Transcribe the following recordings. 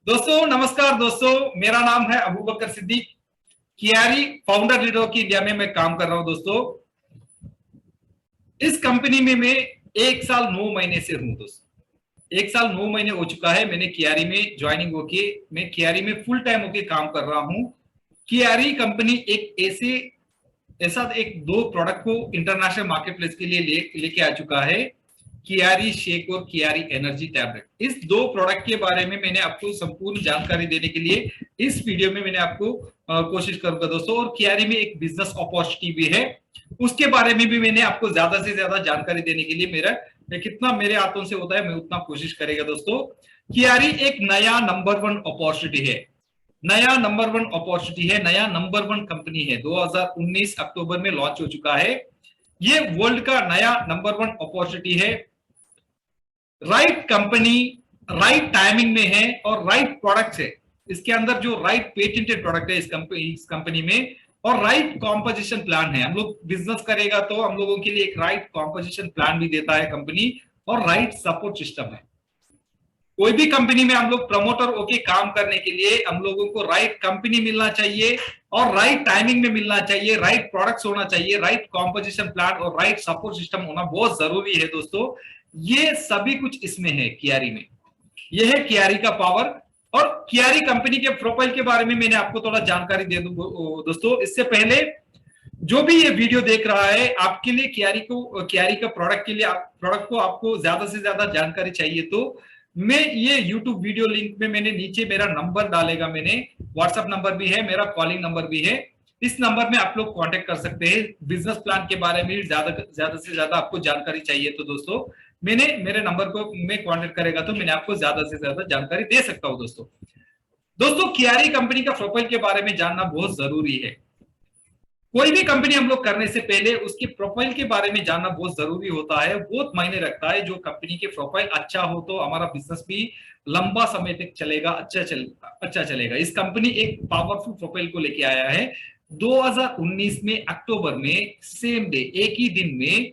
दोस्तों नमस्कार। दोस्तों मेरा नाम है अबू बकर सिद्दीक। कियारी फाउंडर लीडर की इंडिया में मैं काम कर रहा हूं। दोस्तों इस कंपनी में मैं 1 साल 9 महीने से हूं। दोस्तों 1 साल 9 महीने हो चुका है मैंने कियारी में ज्वाइनिंग होके, मैं कियारी में फुल टाइम होके काम कर रहा हूं। कियारी कंपनी एक ऐसा एक दो प्रोडक्ट को इंटरनेशनल मार्केट प्लेस के लिए लेके आ चुका है, कियारी शेक और कियारी एनर्जी टैबलेट। इस दो प्रोडक्ट के बारे में मैंने आपको संपूर्ण जानकारी देने के लिए इस वीडियो में मैंने आपको कोशिश करूंगा दोस्तों। और कियारी में एक बिजनेस अपॉर्चुनिटी भी है, उसके बारे में भी मैंने आपको ज्यादा से ज्यादा जानकारी देने के लिए कितना मेरे हाथों से होता है मैं उतना कोशिश करेगा। दोस्तों कियारी एक नया नंबर 1 अपॉर्चुनिटी है, नया नंबर 1 अपॉर्चुनिटी है, नया नंबर 1 कंपनी है। 2019 अक्टूबर में लॉन्च हो चुका है। ये वर्ल्ड का नया नंबर 1 अपॉर्चुनिटी है। राइट कंपनी राइट टाइमिंग में है और राइट प्रोडक्ट है। इसके अंदर जो राइट पेटेंटेड प्रोडक्ट है इस कंपनी में, और राइट कॉम्पोजिशन प्लान है। हम लोग बिजनेस करेगा तो हम लोगों के लिए एक राइट कॉम्पोजिशन प्लान भी देता है कंपनी, और राइट सपोर्ट सिस्टम है। कोई भी कंपनी में हम लोग प्रमोटर होके काम करने के लिए हम लोगों को राइट कंपनी मिलना चाहिए और राइट टाइमिंग में मिलना चाहिए, राइट प्रोडक्ट्स होना चाहिए, राइट कॉम्पोजिशन प्लान और राइट सपोर्ट सिस्टम होना बहुत जरूरी है। दोस्तों ये सभी कुछ इसमें है कियारी में। यह है कियारी का पावर। और कियारी कंपनी के प्रोफाइल के बारे में मैंने आपको थोड़ा जानकारी दे दूं दोस्तों। इससे पहले जो भी ये वीडियो देख रहा है, आपके लिए कियारी का प्रोडक्ट के लिए प्रोडक्ट को आपको ज्यादा से ज्यादा जानकारी चाहिए तो मैं ये यूट्यूब वीडियो लिंक में मैंने नीचे मेरा नंबर डालेगा, मैंने व्हाट्सएप नंबर भी है, मेरा कॉलिंग नंबर भी है। इस नंबर में आप लोग कांटेक्ट कर सकते हैं। बिजनेस प्लान के बारे में ज्यादा से ज्यादा आपको जानकारी चाहिए तो दोस्तों मेरे नंबर को में कांटेक्ट करेगा तो मैंने आपको ज्यादा से ज्यादा जानकारी दे सकता हूं। दोस्तों कियारी कंपनी का प्रोफाइल के बारे में जानना बहुत जरूरी है। कोई भी कंपनी हम लोग करने से पहले उसके प्रोफाइल के बारे में जानना बहुत जरूरी होता है, बहुत मायने रखता है। जो कंपनी के प्रोफाइल अच्छा हो तो हमारा बिजनेस भी लंबा समय तक चलेगा, अच्छा चलेगा। इस कंपनी एक पावरफुल प्रोफाइल को लेके आया है। 2019 में अक्टूबर में सेम डे, एक ही दिन में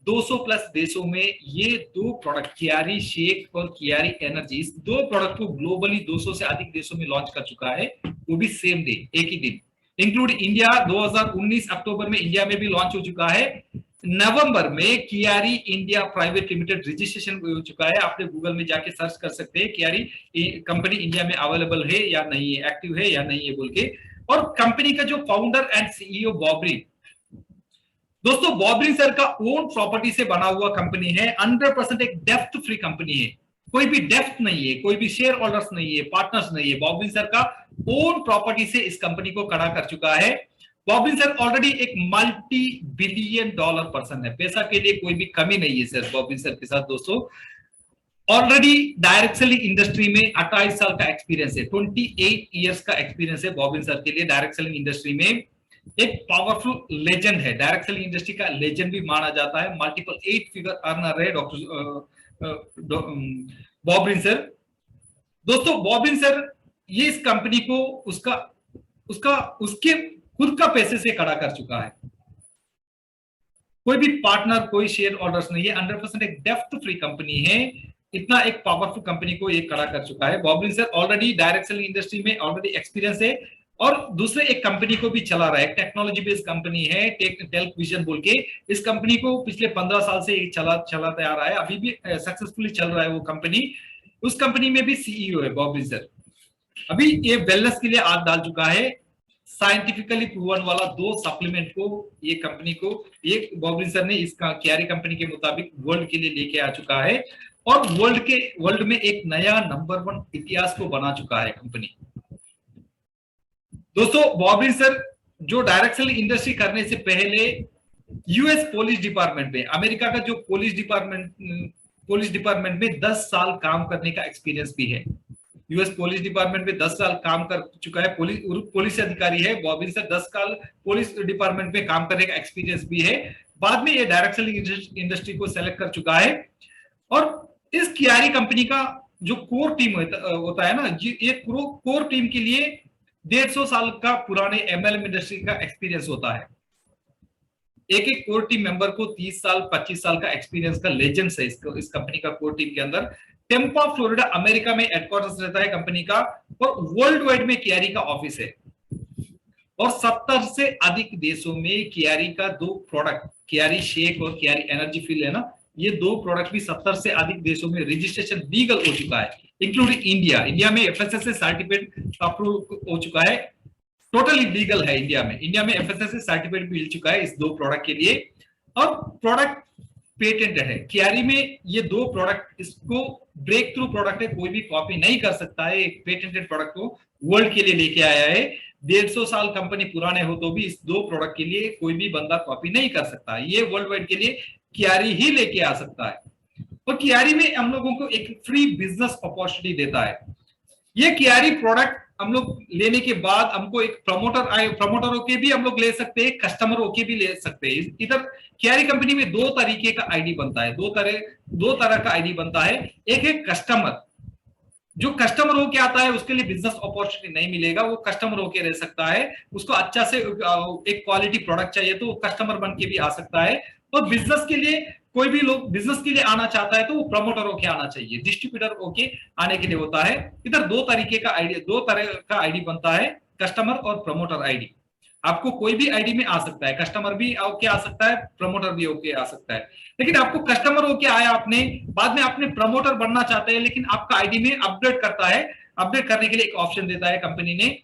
200 प्लस देशों में ये दो प्रोडक्ट कियारी शेक और कियारी एनर्जी, इस दो प्रोडक्ट को ग्लोबली 200 से अधिक देशों में लॉन्च कर चुका है, वो भी सेम डे, एक ही दिन। इंक्लूड इंडिया 2019 अक्टूबर में इंडिया में भी लॉन्च हो चुका है। नवंबर में कियारी इंडिया प्राइवेट लिमिटेड रजिस्ट्रेशन हो चुका है। आपने गूगल में जाके सर्च कर सकते हैं कियारी कंपनी इंडिया में अवेलेबल है या नहीं है, एक्टिव है या नहीं है बोल के। और कंपनी का जो फाउंडर एंड सीईओ बॉबरी, दोस्तों बॉबरी सर का ओन प्रॉपर्टी से बना हुआ कंपनी है। 100% एक डेप्थ फ्री कंपनी है, कोई भी डेप्थ नहीं है, कोई भी शेयर होल्डर्स नहीं है, पार्टनर्स नहीं है। बॉबरी सर का ओन प्रॉपर्टी से इस कंपनी को खड़ा कर चुका है। बॉबरी सर ऑलरेडी एक मल्टी बिलियन डॉलर पर्सन है, पैसा के लिए कोई भी कमी नहीं है सर बॉबरी सर के साथ। दोस्तों ऑलरेडी डायरेक्ट सेलिंग इंडस्ट्री में 28 साल का एक्सपीरियंस है, 28 ईयर्स का एक्सपीरियंस है बॉबरी सर के लिए डायरेक्ट सेलिंग इंडस्ट्री में। एक पावरफुल लेजेंड है, डायरेक्ट सेलिंग इंडस्ट्री का लेजेंड भी माना जाता है। मल्टीपल 8 फिगर अर्नर है बॉबरी सर। दोस्तों बॉबरी सर ये इस कंपनी को उसके खुद का पैसे से खड़ा कर चुका है। कोई भी पार्टनर, कोई शेयर होल्डर्स नहीं है, 100% एक डेप्थ फ्री कंपनी है। इतना एक पावरफुल कंपनी को ये खड़ा कर चुका है। बॉबरी sir already direct selling industry में ऑलरेडी एक्सपीरियंस है और दूसरे एक कंपनी को भी चला रहा है। टेक्नोलॉजी बेस्ड कंपनी है, टेल्क विजन बोल के। इस कंपनी को पिछले 15 साल से चलाते आ रहा है, अभी भी सक्सेसफुली चल रहा है वो कंपनी। उस कंपनी में भी सीईओ है बॉबरी सर। अभी ये वेलनेस के लिए हाथ डाल चुका है। साइंटिफिकली प्रूवन वाला 2 सप्लीमेंट को ये कंपनी को ये बॉबरी सर ने इसका कियारी कंपनी के मुताबिक वर्ल्ड के लिए लेके आ चुका है और वर्ल्ड में एक नया नंबर 1 इतिहास को बना चुका है कंपनी। दोस्तों बॉबरी सर जो डायरेक्ट सेलिंग इंडस्ट्री करने से पहले यूएस पुलिस डिपार्टमेंट में, अमेरिका का जो पुलिस डिपार्टमेंट में 10 साल काम करने का एक्सपीरियंस भी है। यूएस पुलिस डिपार्टमेंट में 10 साल काम कर चुका है, पुलिस अधिकारी है बॉबरी सर। 10 साल पुलिस डिपार्टमेंट में काम करने का एक्सपीरियंस भी है। बाद में ये डायरेक्ट सेलिंग इंडस्ट्री को सेलेक्ट कर चुका है। और इस कियारी कंपनी का जो कोर टीम होता है ना, ये कोर टीम के लिए 150 साल का पुराने एमएलएम इंडस्ट्री का एक्सपीरियंस होता है। एक कोर टीम मेंबर को 30 साल 25 साल का एक्सपीरियंस का लेजेंड्स है इस कंपनी का कोर टीम के अंदर। टेम्पा फ्लोरिडा अमेरिका में हेडक्वार्टर्स रहता है कंपनी का, और वर्ल्ड वाइड में कियारी का ऑफिस है। और 70 से अधिक देशों में कियारी का दो प्रोडक्ट, कियारी शेक और कियारी एनर्जी फील है ना, ये दो प्रोडक्ट भी 70 से अधिक देशों में रजिस्ट्रेशन लीगल हो चुका है, इंक्लूडिंग इंडिया। इंडिया में एफएसएसए सर्टिफिकेट अप्रूव हो चुका है, टोटली लीगल है इंडिया में। इंडिया में एफएसएसए सर्टिफिकेट मिल चुका है इस दो प्रोडक्ट के लिए, और प्रोडक्ट पेटेंट है कियारी में। ये दो प्रोडक्ट, इसको ब्रेक थ्रू प्रोडक्ट है, कोई भी कॉपी नहीं कर सकता है। एक पेटेंटेड प्रोडक्ट को वर्ल्ड के लिए लेके आया है। 150 साल कंपनी पुराने हो तो भी इस दो प्रोडक्ट के लिए कोई भी बंदा कॉपी नहीं कर सकता। ये वर्ल्ड वाइड के लिए कियारी ही लेके आ सकता है। और कियारी में हम लोगों को एक फ्री बिजनेस अपॉर्चुनिटी देता है। ये कियारी प्रोडक्ट हम लोग लेने के बाद हमको एक प्रमोटर होके भी हम लोग ले सकते हैं, कस्टमर होके भी ले सकते हैं। इधर कियारी कंपनी में दो तरीके का आईडी बनता है, दो तरह का आईडी बनता है। एक है कस्टमर, जो कस्टमर होके आता है उसके लिए बिजनेस अपॉर्चुनिटी नहीं मिलेगा, वो कस्टमर होके रह सकता है। उसको अच्छा से एक क्वालिटी प्रोडक्ट चाहिए तो वो कस्टमर बन के भी आ सकता है। और बिजनेस के लिए, कोई भी लोग बिजनेस के लिए आना चाहता है तो वो प्रमोटर होके आना चाहिए, डिस्ट्रीब्यूटर होके आने के लिए होता है। इधर दो तरह का आईडी बनता है, कस्टमर और प्रमोटर आईडी। आपको कोई भी आईडी में आ सकता है, कस्टमर भी होके आ सकता है, प्रमोटर भी होके आ सकता है। लेकिन आपको कस्टमर होके आया आपने, बाद में आपने प्रमोटर बनना चाहते हैं, लेकिन आपका आईडी में अपडेट करता है। अपडेट करने के लिए एक ऑप्शन देता है कंपनी ने,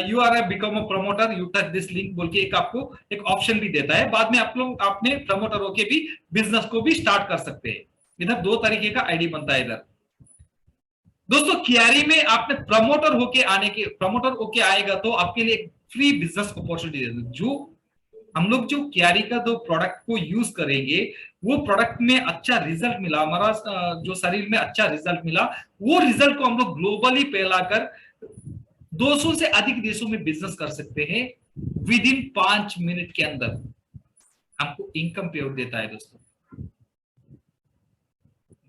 you are a become a promoter, you touch this link बोल के एक आपको एक ऑप्शन भी देता है। बाद में आप लोग आपने प्रमोटर होके भी बिजनेस को भी स्टार्ट कर सकते हैं। इधर दो तरीके का आईडी बनता है। इधर दोस्तों कियारी में आपने प्रमोटर होके आएगा तो आपके लिए फ्री बिजनेस अपॉर्चुनिटी है। जो हम लोग जो कियारी का दो प्रोडक्ट को यूज करेंगे, वो प्रोडक्ट में अच्छा रिजल्ट मिला, हमारा जो शरीर में अच्छा रिजल्ट मिला, वो रिजल्ट को हम लोग ग्लोबली फैलाकर 200 से अधिक देशों में बिजनेस कर सकते हैं विद इन 5 मिनट के अंदर। हमको इनकम पे आउट देता है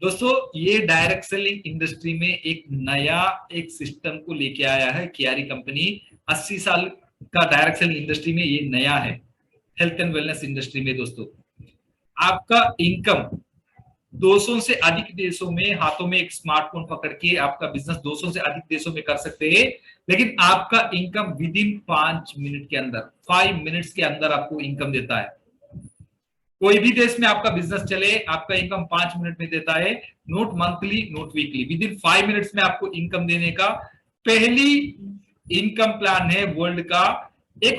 दोस्तों ये डायरेक्ट सेलिंग इंडस्ट्री में एक नया एक सिस्टम को लेके आया है कियारी कंपनी। 80 साल का डायरेक्ट सेलिंग इंडस्ट्री में ये नया है, हेल्थ एंड वेलनेस इंडस्ट्री में। दोस्तों आपका इनकम 200 से अधिक देशों में, हाथों में एक स्मार्टफोन पकड़ के आपका बिजनेस 200 से अधिक देशों में कर सकते हैं, लेकिन आपका इनकम विद इन 5 मिनट के अंदर, 5 मिनट्स के अंदर आपको इनकम देता है। कोई भी देश में आपका बिजनेस चले, आपका इनकम 5 मिनट में देता है, note monthly note weekly, with in 5 minutes में आपको इनकम देने का पहली इनकम प्लान है वर्ल्ड का।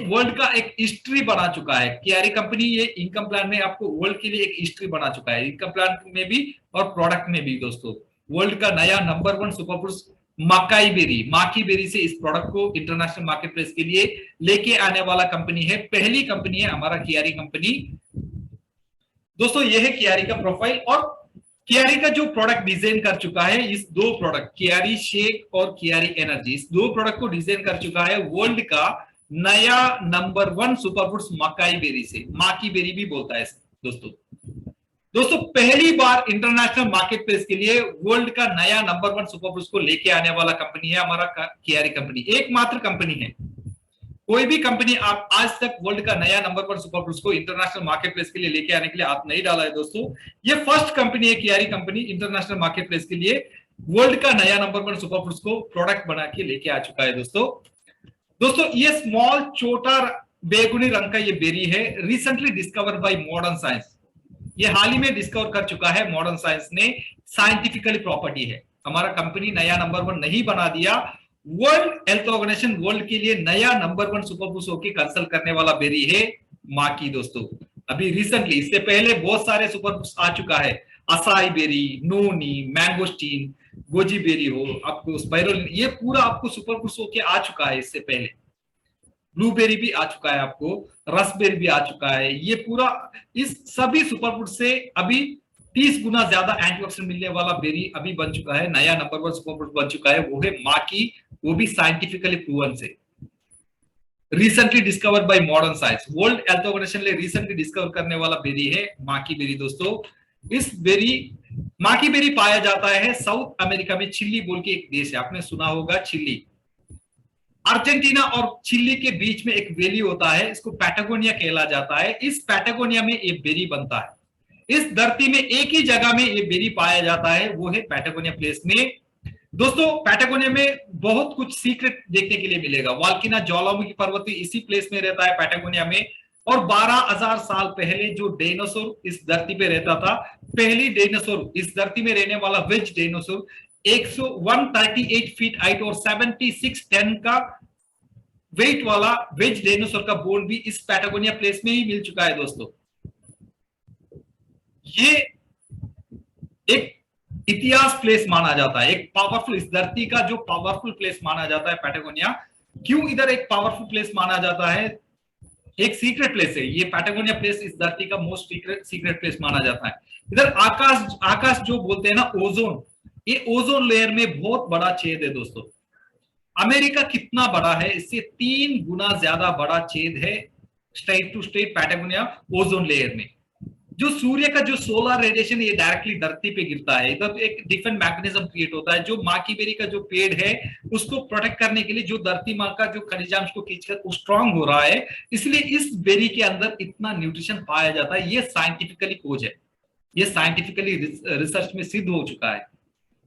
वर्ल्ड का एक हिस्ट्री बना चुका है कियारी कंपनी। ये इनकम प्लान में आपको वर्ल्ड के लिए एक हिस्ट्री बना चुका है, इनकम प्लान में भी और प्रोडक्ट में भी। दोस्तों वर्ल्ड का नया नंबर 1 सुपर फूड्स माकी बेरी से इस प्रोडक्ट को इंटरनेशनल मार्केट प्लेस के लिए लेके आने वाला कंपनी है, पहली कंपनी है हमारा कियारी कंपनी। दोस्तों ये है कियारी का प्रोफाइल, और कियारी का जो प्रोडक्ट डिजाइन कर चुका है, इस दो प्रोडक्ट कियारी शेक और कियारी एनर्जी, इस दो प्रोडक्ट को डिजाइन कर चुका है वर्ल्ड का नया नंबर 1 सुपर फूड्स मकाई बेरी से, माकी बेरी भी बोलता है दोस्तों पहली बार इंटरनेशनल मार्केट प्लेस के लिए वर्ल्ड का नया नंबर 1 सुपर फूड्स को लेके आने वाला कंपनी है हमारा कियारी कंपनी। एकमात्र कंपनी है, कोई भी कंपनी आप आज तक वर्ल्ड का नया नंबर 1 सुपर फूड्स को इंटरनेशनल मार्केट प्लेस के लिए लेके आने के लिए हाथ नहीं डाला है। दोस्तों ये फर्स्ट कंपनी है कियारी कंपनी, इंटरनेशनल मार्केट प्लेस के लिए वर्ल्ड का नया नंबर 1 सुपर फूड्स को प्रोडक्ट बना के लेके आ चुका है। दोस्तों ये स्मॉल छोटा बेगुनी रंग का ये बेरी है, recently discover by modern science. ये हाल ही में डिस्कवर कर चुका है मॉडर्न साइंस ने, साइंटिफिकली प्रॉपर्टी है। हमारा कंपनी नया नंबर 1 नहीं बना दिया, वर्ल्ड हेल्थ ऑर्गेनाइजेशन वर्ल्ड के लिए नया नंबर 1 सुपर फूड्स होके कंसल्ट करने वाला बेरी है माकी। दोस्तों अभी रिसेंटली, इससे पहले बहुत सारे सुपर फूड्स आ चुका है, असाई बेरी, नोनी, मैंगोस्टीन, गोजी बेरी हो, आपको स्पाइरोलिन, ये पूरा आपको सुपर फूड्स होके आ चुका है। इससे पहले ब्लूबेरी भी आ चुका है, आपको रसबेरी भी आ चुका है। ये पूरा इस सभी सुपर फूड से अभी 30 गुना ज्यादा एंटीऑक्सीडेंट मिलने वाला बेरी अभी बन चुका है, नया नंबर 1 सुपर फूड बन चुका है, वो है माकी, वो भी साइंटिफिकली प्रूवन से, recently discovered by modern science. World health organization ने रिसेंटली डिस्कवर करने वाला बेरी है माकी बेरी। दोस्तों इस माकी बेरी पाया जाता है साउथ अमेरिका में, चिली बोल के एक देश है, आपने सुना होगा चिली। अर्जेंटीना और चिली के बीच में एक वैली होता है, इसको पैटागोनिया कहला जाता है। इस पैटागोनिया में ये बेरी बनता है। इस धरती में एक ही जगह में ये बेरी पाया जाता है, वो है पैटागोनिया प्लेस में। दोस्तों पैटागोनिया में बहुत कुछ सीक्रेट देखने के लिए मिलेगा। वाल्किना ज्वालामुखी पर्वत इसी प्लेस में रहता है पैटागोनिया में। और 12,000 साल पहले जो डायनासोर इस धरती पे रहता था, पहली डायनासोर इस धरती में रहने वाला वेज डायनासोर 138 फीट हाइट और 76 टन का वेट वाला वेज डायनासोर का बोन भी इस पैटागोनिया प्लेस में ही मिल चुका है दोस्तों। ये एक इतिहास प्लेस माना जाता है, एक पावरफुल, इस धरती का जो पावरफुल प्लेस माना जाता है पैटागोनिया। क्यों इधर एक पावरफुल प्लेस माना जाता है? एक सीक्रेट प्लेस है ये पैटागोनिया प्लेस, इस धरती का मोस्ट सीक्रेट प्लेस माना जाता है। इधर आकाश जो बोलते हैं ना, ओजोन, ये ओजोन लेयर में बहुत बड़ा छेद है दोस्तों। अमेरिका कितना बड़ा है, इससे 3 गुना ज्यादा बड़ा छेद है state to state Patagonia ozone layer में। जो सूर्य का जो सोलर रेडिएशन ये डायरेक्टली धरती पे गिरता है, इधर एक डिफरेंट मैकेनिज्म क्रिएट होता है। जो माकी बेरी का जो पेड़ है उसको प्रोटेक्ट करने के लिए जो धरती माँ का जो खनिजांश को खींचकर वो स्ट्रांग हो रहा है, इसलिए इस बेरी के अंदर इतना न्यूट्रिशन पाया जाता है। ये साइंटिफिकली खोज है, ये साइंटिफिकली रिसर्च में सिद्ध हो चुका है।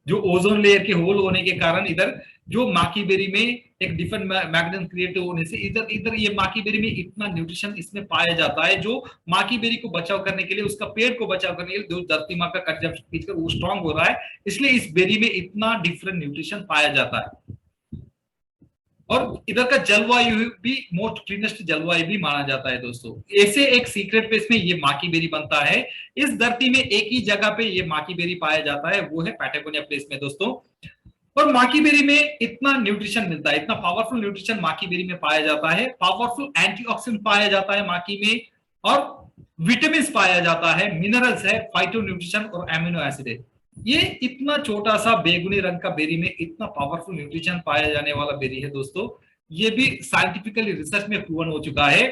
जो ओजोन लेयर के होल होने के कारण इधर जो माकी बेरी में एक डिफरेंट मैग्नेटिज्म क्रिएट होने से इधर ये माकी बेरी में इतना न्यूट्रिशन इसमें पाया जाता है, जो माकी बेरी को बचाव करने के लिए, उसका पेड़ को बचाव करने के लिए जो धरती माँ का कंजम्पशन खींचकर वो स्ट्रांग हो रहा है, इसलिए इस बेरी में इतना डिफरेंट न्यूट्रिशन पाया जाता है। और इधर का जलवायु भी मोस्ट क्लीनेस्ट जलवायु भी माना जाता है दोस्तों। ऐसे एक सीक्रेट प्लेस में ये माकी बेरी बनता है। इस धरती में एक ही जगह पे ये माकी बेरी पाया जाता है, वो है पैटागोनिया प्लेस में दोस्तों। और माकी बेरी में इतना न्यूट्रिशन मिलता है, इतना पावरफुल न्यूट्रिशन माकी बेरी में पाया जाता है। पावरफुल एंटीऑक्सीडेंट पाया जाता है माकी में, और विटामिन पाया जाता है, मिनरल्स है, फाइटो न्यूट्रिशन और एमिनो एसिड है। ये इतना छोटा सा बेगुनी रंग का बेरी में इतना पावरफुल न्यूट्रिशन पाया जाने वाला बेरी है दोस्तों। ये भी साइंटिफिकली रिसर्च में प्रूवन हो चुका है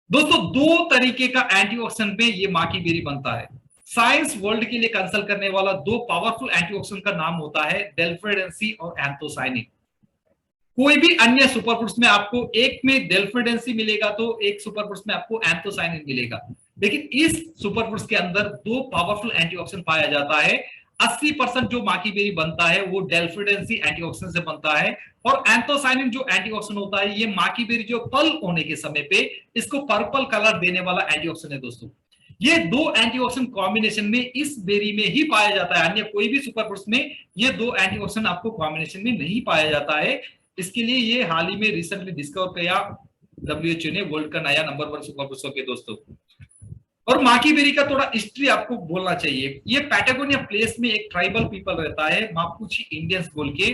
दोस्तों। 2 तरीके का एंटीऑक्सीडेंट में ये माकी बेरी बनता है। साइंस वर्ल्ड के लिए कंसल्ट करने वाला 2 पावरफुल एंटीऑक्सीडेंट का नाम होता है डेल्फिडेंसी और एंथोसाइनिन। कोई भी अन्य सुपरफूड्स में आपको एक में डेल्फिडेंसी मिलेगा तो एक सुपरफूड्स में आपको एंथोसाइनिन मिलेगा, लेकिन इस सुपरफूड्स के अंदर 2 पावरफुल एंटीऑक्सीडेंट पाया जाता है। 80% जो माकी बेरी बनता है वो डेल्फिडेंसी एंटीऑक्सीडेंट से बनता है, और एंथोसाइनिन जो एंटीऑक्सीडेंट होता है ये माकी बेरी जो फल होने के समय पे इसको पर्पल कलर देने वाला एंटीऑक्सीडेंट है दोस्तों। ये 2 एंटीऑक्सीडेंट कॉम्बिनेशन में इस बेरी में ही पाया जाता है, अन्य कोई भी सुपरफूड्स में ये 2 एंटीऑक्सीडेंट आपको कॉम्बिनेशन में नहीं पाया जाता है। इसके लिए ये हाल ही में रिसेंटली डिस्कवर किया WHO ने, वर्ल्ड का नया नंबर 1 सुपरफूड्स के दोस्तों। और माकी बेरी का थोड़ा हिस्ट्री आपको बोलना चाहिए। ये पैटागोनिया प्लेस में एक ट्राइबल पीपल रहता है, मापुची इंडियंस बोल के।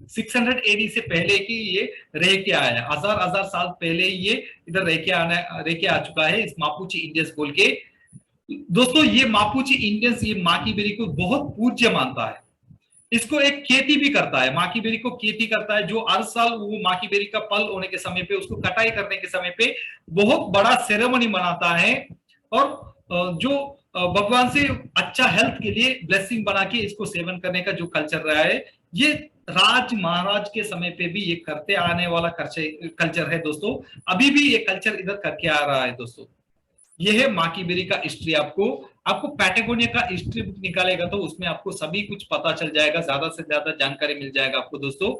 600 AD से पहले की ये रह के आया है, हजार साल पहले ही ये इधर रह के आ चुका है, इस मापुची इंडियंस बोल के। दोस्तों ये मापुची इंडियंस ये माकी बेरी को बहुत पूज्य मानता है, इसको एक खेती भी करता है, माकी बेरी को खेती करता है, जो हर साल वो माकी बेरी का फल होने के समय पे उसको कटाई करने के समय पे बहुत बड़ा सेरेमनी मनाता है, और जो भगवान से अच्छा हेल्थ के लिए ब्लेसिंग बना के इसको सेवन करने का जो कल्चर रहा है, ये राज महाराज के समय पे भी ये करते आने वाला कल्चर है दोस्तों। अभी भी ये कल्चर इधर करके आ रहा है दोस्तों। ये है माकी बेरी का हिस्ट्री। आपको पैटागोनिया का हिस्ट्री बुक निकालेगा तो उसमें आपको सभी कुछ पता चल जाएगा, ज्यादा से ज्यादा जानकारी मिल जाएगा आपको दोस्तों।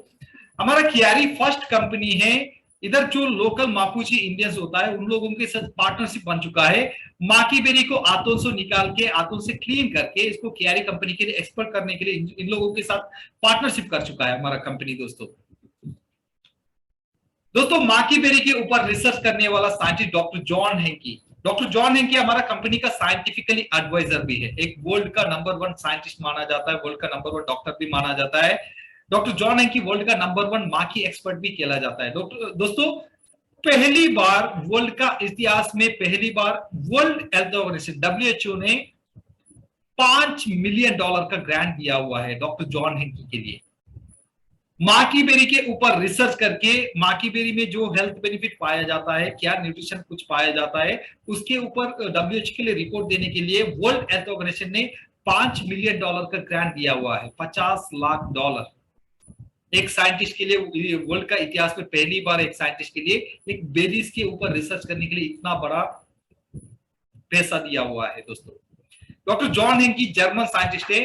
हमारा कियारी फर्स्ट कंपनी है, इधर जो लोकल मापुची इंडियंस होता है उन लोगों के साथ पार्टनरशिप बन चुका है। माकी बेरी को आतों से निकाल के, आतों से क्लीन करके इसको कियारी कंपनी के लिए एक्सपोर्ट करने के लिए इन लोगों के साथ पार्टनरशिप कर चुका है हमारा कंपनी दोस्तों। माकी बेरी के ऊपर रिसर्च करने वाला साइंटिस्ट डॉक्टर जॉन हेंकी हमारा कंपनी का साइंटिफिकली एडवाइजर भी है। एक वर्ल्ड का नंबर 1 साइंटिस्ट माना जाता है, वर्ल्ड का नंबर 1 डॉक्टर भी माना जाता है। डॉक्टर जॉन हेंकी वर्ल्ड का नंबर 1 माकी एक्सपर्ट भी कहला जाता है दोस्तों। पहली बार वर्ल्ड का इतिहास में पहली बार वर्ल्ड हेल्थ ऑर्गेनाइजेशन WHO ने $5 मिलियन का ग्रांट दिया हुआ है डॉक्टर जॉन हेंकी के लिए, माकी बेरी के ऊपर रिसर्च करके। माकी बेरी में जो हेल्थ बेनिफिट पाया जाता है, क्या न्यूट्रिशन कुछ पाया जाता है, उसके ऊपर WHO के लिए रिपोर्ट देने के लिए वर्ल्ड हेल्थ ऑर्गेनाइजेशन ने $5 मिलियन का ग्रांट दिया हुआ है, $50 लाख। एक साइंटिस्ट के लिए वर्ल्ड का इतिहास में पहली बार एक साइंटिस्ट के लिए एक बेरीज के ऊपर रिसर्च करने के लिए इतना बड़ा पैसा दिया हुआ है दोस्तों। Doctor John hanky German scientist है,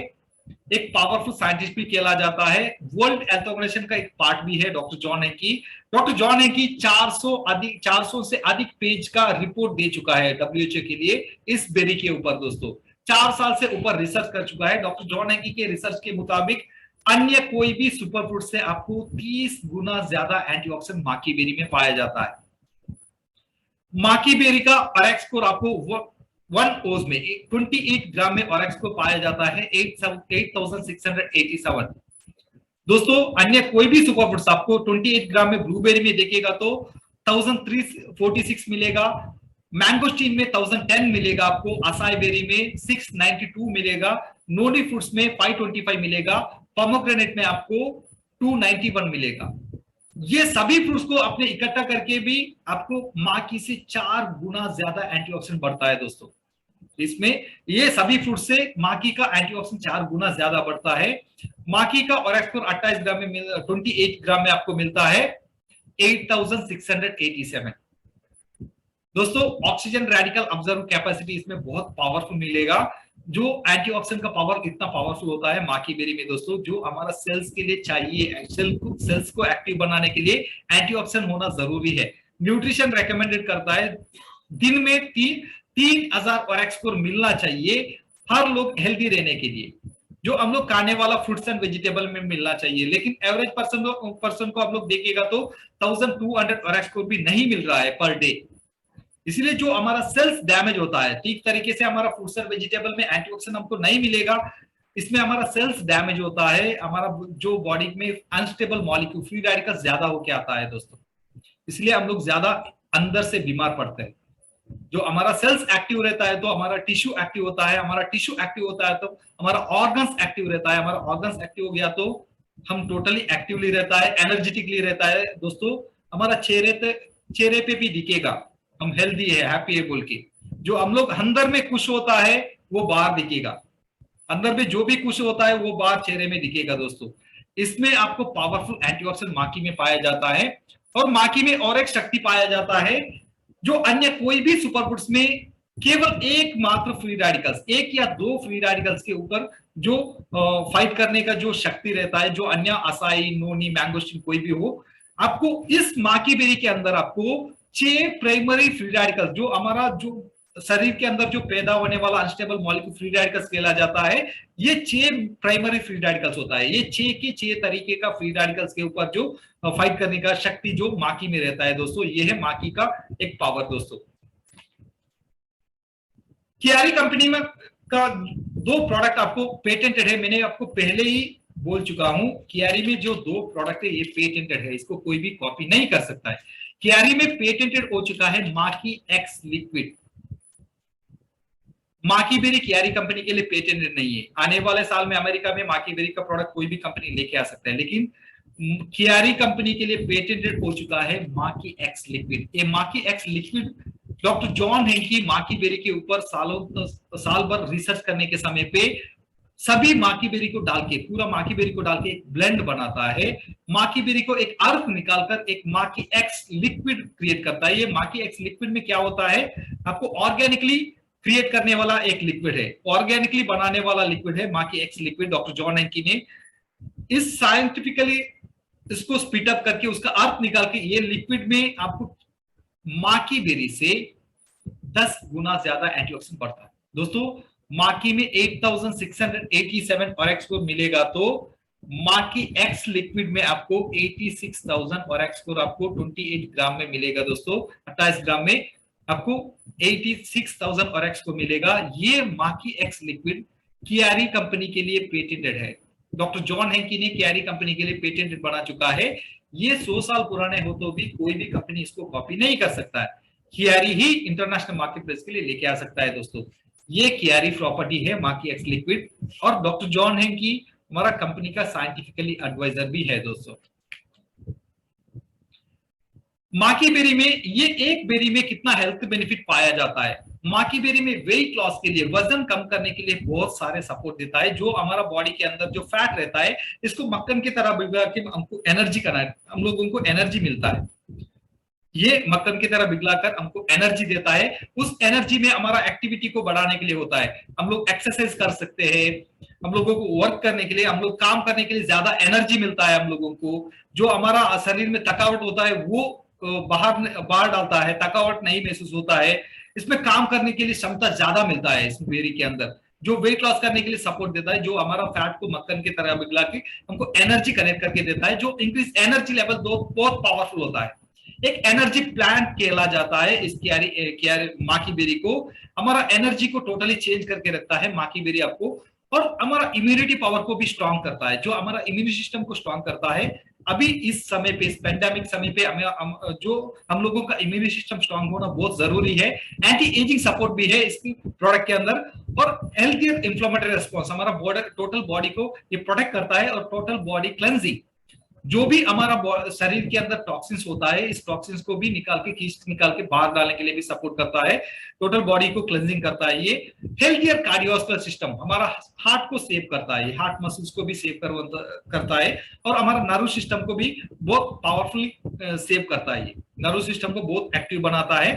एक पावरफुल साइंटिस्ट भी कहला जाता है, वर्ल्ड हेल्थ ऑर्गेनाइजेशन का एक पार्ट भी है doctor John hanky. Doctor John hanky 400 से अधिक पेज का रिपोर्ट दे चुका है WHO के लिए इस बेरी के ऊपर दोस्तों। 4 साल से ऊपर रिसर्च कर चुका है। डॉक्टर जॉन हेंकी के रिसर्च के मुताबिक अन्य कोई भी सुपर फूड से आपको 30 गुना ज्यादा एंटीऑक्सीडेंट माकी बेरी में पाया जाता है। माकी बेरी का ऑरेक्स स्कोर आपको 1 ओज में 28 ग्राम में ऑरेक्स स्कोर पाया जाता है 8687। दोस्तों अन्य कोई भी सुपर फूड्स आपको 28 ग्राम में ब्लूबेरी में देखेगा तो 1346 मिलेगा, मैंगोस्टीन में 1010 मिलेगा, आपको असाई बेरी में 692 मिलेगा, नोनी फ्रूट्स में 525 मिलेगा, पोमोग्रेनेट में आपको 291 मिलेगा। ये सभी फ्रूट्स को आपने इकट्ठा करके भी आपको माकी से 4 गुना ज्यादा एंटीऑक्सीडेंट बढ़ता है दोस्तों। इसमें ये सभी फ्रूट से माकी का एंटीऑक्सीडेंट 4 गुना ज्यादा बढ़ता है। माकी का ऑरेक्स स्कोर 28 ग्राम में 28 ग्राम में आपको मिलता है 8687। दोस्तों ऑक्सीजन रेडिकल ऑब्जर्व कैपेसिटी इसमें बहुत पावरफुल मिलेगा। जो एंटीऑक्सीडेंट का पावर इतना पावरफुल होता है माकी बेरी में दोस्तों, जो हमारा सेल्स के लिए चाहिए, सेल्स को एक्टिव बनाने के लिए एंटीऑक्सीडेंट होना जरूरी है। न्यूट्रिशन रेकमेंडेड करता है दिन में 3000 ऑरेक्स स्कोर मिलना चाहिए हर लोग हेल्दी रहने के लिए, जो हम लोग खाने वाला फ्रूट्स एंड वेजिटेबल में मिलना चाहिए। लेकिन एवरेज पर्सन को आप लोग देखिएगा तो 1200 ऑरेक्स स्कोर भी नहीं मिल रहा है पर डे। इसलिए जो हमारा सेल्स डैमेज होता है, ठीक तरीके से हमारा फ्रूट्स एंड वेजिटेबल में एंटीऑक्सीडेंट हमको नहीं मिलेगा, इसमें हमारा सेल्स डैमेज होता है, हमारा जो बॉडी में अनस्टेबल मॉलिक्यूल फ्री रेडिकल्स ज्यादा होके आता है दोस्तों। इसलिए हम लोग ज्यादा अंदर से बीमार पड़ते हैं। जो हमारा सेल्स एक्टिव रहता है तो हमारा टिश्यू एक्टिव होता है, हमारा टिश्यू एक्टिव होता है तो हमारा ऑर्गन्स एक्टिव रहता है, हमारा ऑर्गन्स एक्टिव हो गया तो हम टोटली एक्टिवली रहता है, एनर्जेटिकली रहता है दोस्तों। हमारा चेहरे पे भी दिखेगा हम हेल्दी है, हैप्पी है बोल के। जो हम लोग अंदर में खुश होता है वो बाहर दिखेगा, अंदर में जो भी खुश होता है वो बाहर चेहरे में दिखेगा दोस्तों। इसमें आपको पावरफुल एंटीऑक्सीडेंट माकी में पाया जाता है, और माकी में और एक शक्ति पाया जाता है जो अन्य कोई भी सुपर फूड्स में केवल एकमात्र फ्री रेडिकल्स, 1 या 2 फ्री रेडिकल्स के ऊपर जो फाइट करने का जो शक्ति रहता है, जो अन्य असाई, नोनी, मैंगोस्टीन कोई भी हो, आपको इस माकी बेरी के अंदर आपको 6 प्राइमरी फ्री रेडिकल्स, जो हमारा जो शरीर के अंदर जो पैदा होने वाला अनस्टेबल मॉलिक्यूल फ्री रेडिकल्स कहला जाता है, ये 6 प्राइमरी फ्री रेडिकल्स होता है। ये 6 के 6 तरीके का फ्री रेडिकल्स के ऊपर जो फाइट करने का शक्ति जो माकी में रहता है दोस्तों, ये है माकी का एक पावर दोस्तों। कियारी कंपनी में का 2 प्रोडक्ट आपको पेटेंटेड है, मैंने आपको पहले ही बोल चुका हूं। कियारी में जो 2 प्रोडक्ट है ये पेटेंटेड है, इसको कोई भी कॉपी नहीं कर सकता है। कियारी में पेटेंटेड हो चुका है माकी एक्स लिक्विड। माकी बेरी कियारी कंपनी के लिए पेटेंटेड नहीं है। आने वाले साल में अमेरिका में माकी बेरी का प्रोडक्ट कोई भी कंपनी लेके आ सकता है, लेकिन कियारी कंपनी के लिए पेटेंटेड हो चुका है माकी एक्स लिक्विड। ये Maqui X liquid doctor John Henke Maqui berry के ऊपर साल भर रिसर्च करने के समय पे सभी माकी बेरी को डाल के, पूरा माकी बेरी को डाल के एक ब्लेंड बनाता है। माकी बेरी को एक अर्क निकालकर एक माकी एक्स लिक्विड क्रिएट करता है। ये माकी एक्स लिक्विड में क्या होता है, आपको ऑर्गेनिकली क्रिएट करने वाला एक लिक्विड है, ऑर्गेनिकली बनाने वाला लिक्विड है Maqui X liquid. Doctor John Henke ने इस साइंटिफिकली इसको स्पीड अप करके उसका अर्थ निकाल के ये लिक्विड में आपको माकी बेरी से 10 गुना ज्यादा एंटीऑक्सीडेंट बढ़ता है दोस्तों। माकी में 8687 ऑरेक्स स्कोर मिलेगा तो माकी एक्स लिक्विड में आपको 86,000 ऑरेक्स स्कोर आपको 28 ग्राम में मिलेगा दोस्तों। 28 ग्राम में आपको 86,000 ऑरेक्स स्कोर मिलेगा। ये माकी एक्स लिक्विड कियारी कंपनी के लिए पेटेंटेड है। डॉक्टर जॉन हेंकी ने कियारी कंपनी के लिए पेटेंट बना चुका है। ये 100 साल पुराने हो तो भी कोई भी कंपनी इसको कॉपी नहीं कर सकता है। कियारी ही इंटरनेशनल मार्केट प्लेस के लिए लेके आ सकता है दोस्तों। ये कियारी प्रॉपर्टी है माकी एक्स लिक्विड, और डॉक्टर जॉन हेंकी हमारा कंपनी का साइंटिफिकली एडवाइजर भी है दोस्तों। माकी बेरी में ये एक बेरी में कितना हेल्थ बेनिफिट पाया जाता है। माकी बेरी में वेट लॉस के लिए, वजन कम करने के लिए बहुत सारे सपोर्ट देता है। जो हमारा बॉडी के अंदर जो फैट रहता है इसको मक्खन की तरह बिगा के हमको एनर्जी करना है, हम लोगों को एनर्जी मिलता है। ये मक्खन की तरह पिघलाकर हमको एनर्जी देता है। उस एनर्जी में हमारा एक्टिविटी को बढ़ाने के लिए होता है। हम लोग एक्सरसाइज कर सकते हैं, हम लोगों को वर्क करने के लिए, हम लोग काम करने के लिए ज्यादा एनर्जी मिलता है हम लोगों को। जो हमारा शरीर में थकावट होता है वो बाहर बाहर डालता है, थकावट नहीं महसूस होता है। इसमें काम करने के लिए क्षमता ज्यादा मिलता है इस बेरी के अंदर, जो वेट लॉस करने के लिए सपोर्ट देता है, जो हमारा फैट को मक्खन की तरह पिघला के हमको एनर्जी कनेक्ट करके देता है, जो इंक्रीज एनर्जी लेवल दो बहुत पावरफुल होता है। एक एनर्जी प्लांट कहला जाता है इस क्यारी माँ की बेरी को। हमारा एनर्जी को टोटली चेंज करके रखता है माँ की बेरी आपको, और हमारा इम्यूनिटी पावर को भी स्ट्रांग करता है, जो हमारा इम्यूनिटी सिस्टम को स्ट्रांग करता है। अभी इस समय पे, इस पेंडेमिक समय पे जो हम लोगों का इम्यूनिटी सिस्टम स्ट्रांग होना बहुत जरूरी है। एंटी एजिंग सपोर्ट भी है इस प्रोडक्ट के अंदर, और हेल्थियर इंफ्लेमेटरी रिस्पॉन्स, हमारा टोटल बॉडी को ये प्रोटेक्ट करता है, और टोटल बॉडी क्लेंजिंग, जो भी हमारा शरीर के अंदर टॉक्सिन्स होता है, इस टॉक्सिन्स को भी निकाल के बाहर डालने के लिए भी सपोर्ट करता है, टोटल बॉडी को क्लेंजिंग करता है। ये हेल्थियर कार्डियोवास्कुलर सिस्टम, हमारा हार्ट को सेव करता है, हार्ट मसल्स को भी सेव करता है, और हमारा नर्व सिस्टम को भी बहुत पावरफुली सेव करता है। ये नर्व सिस्टम को बहुत एक्टिव बनाता है।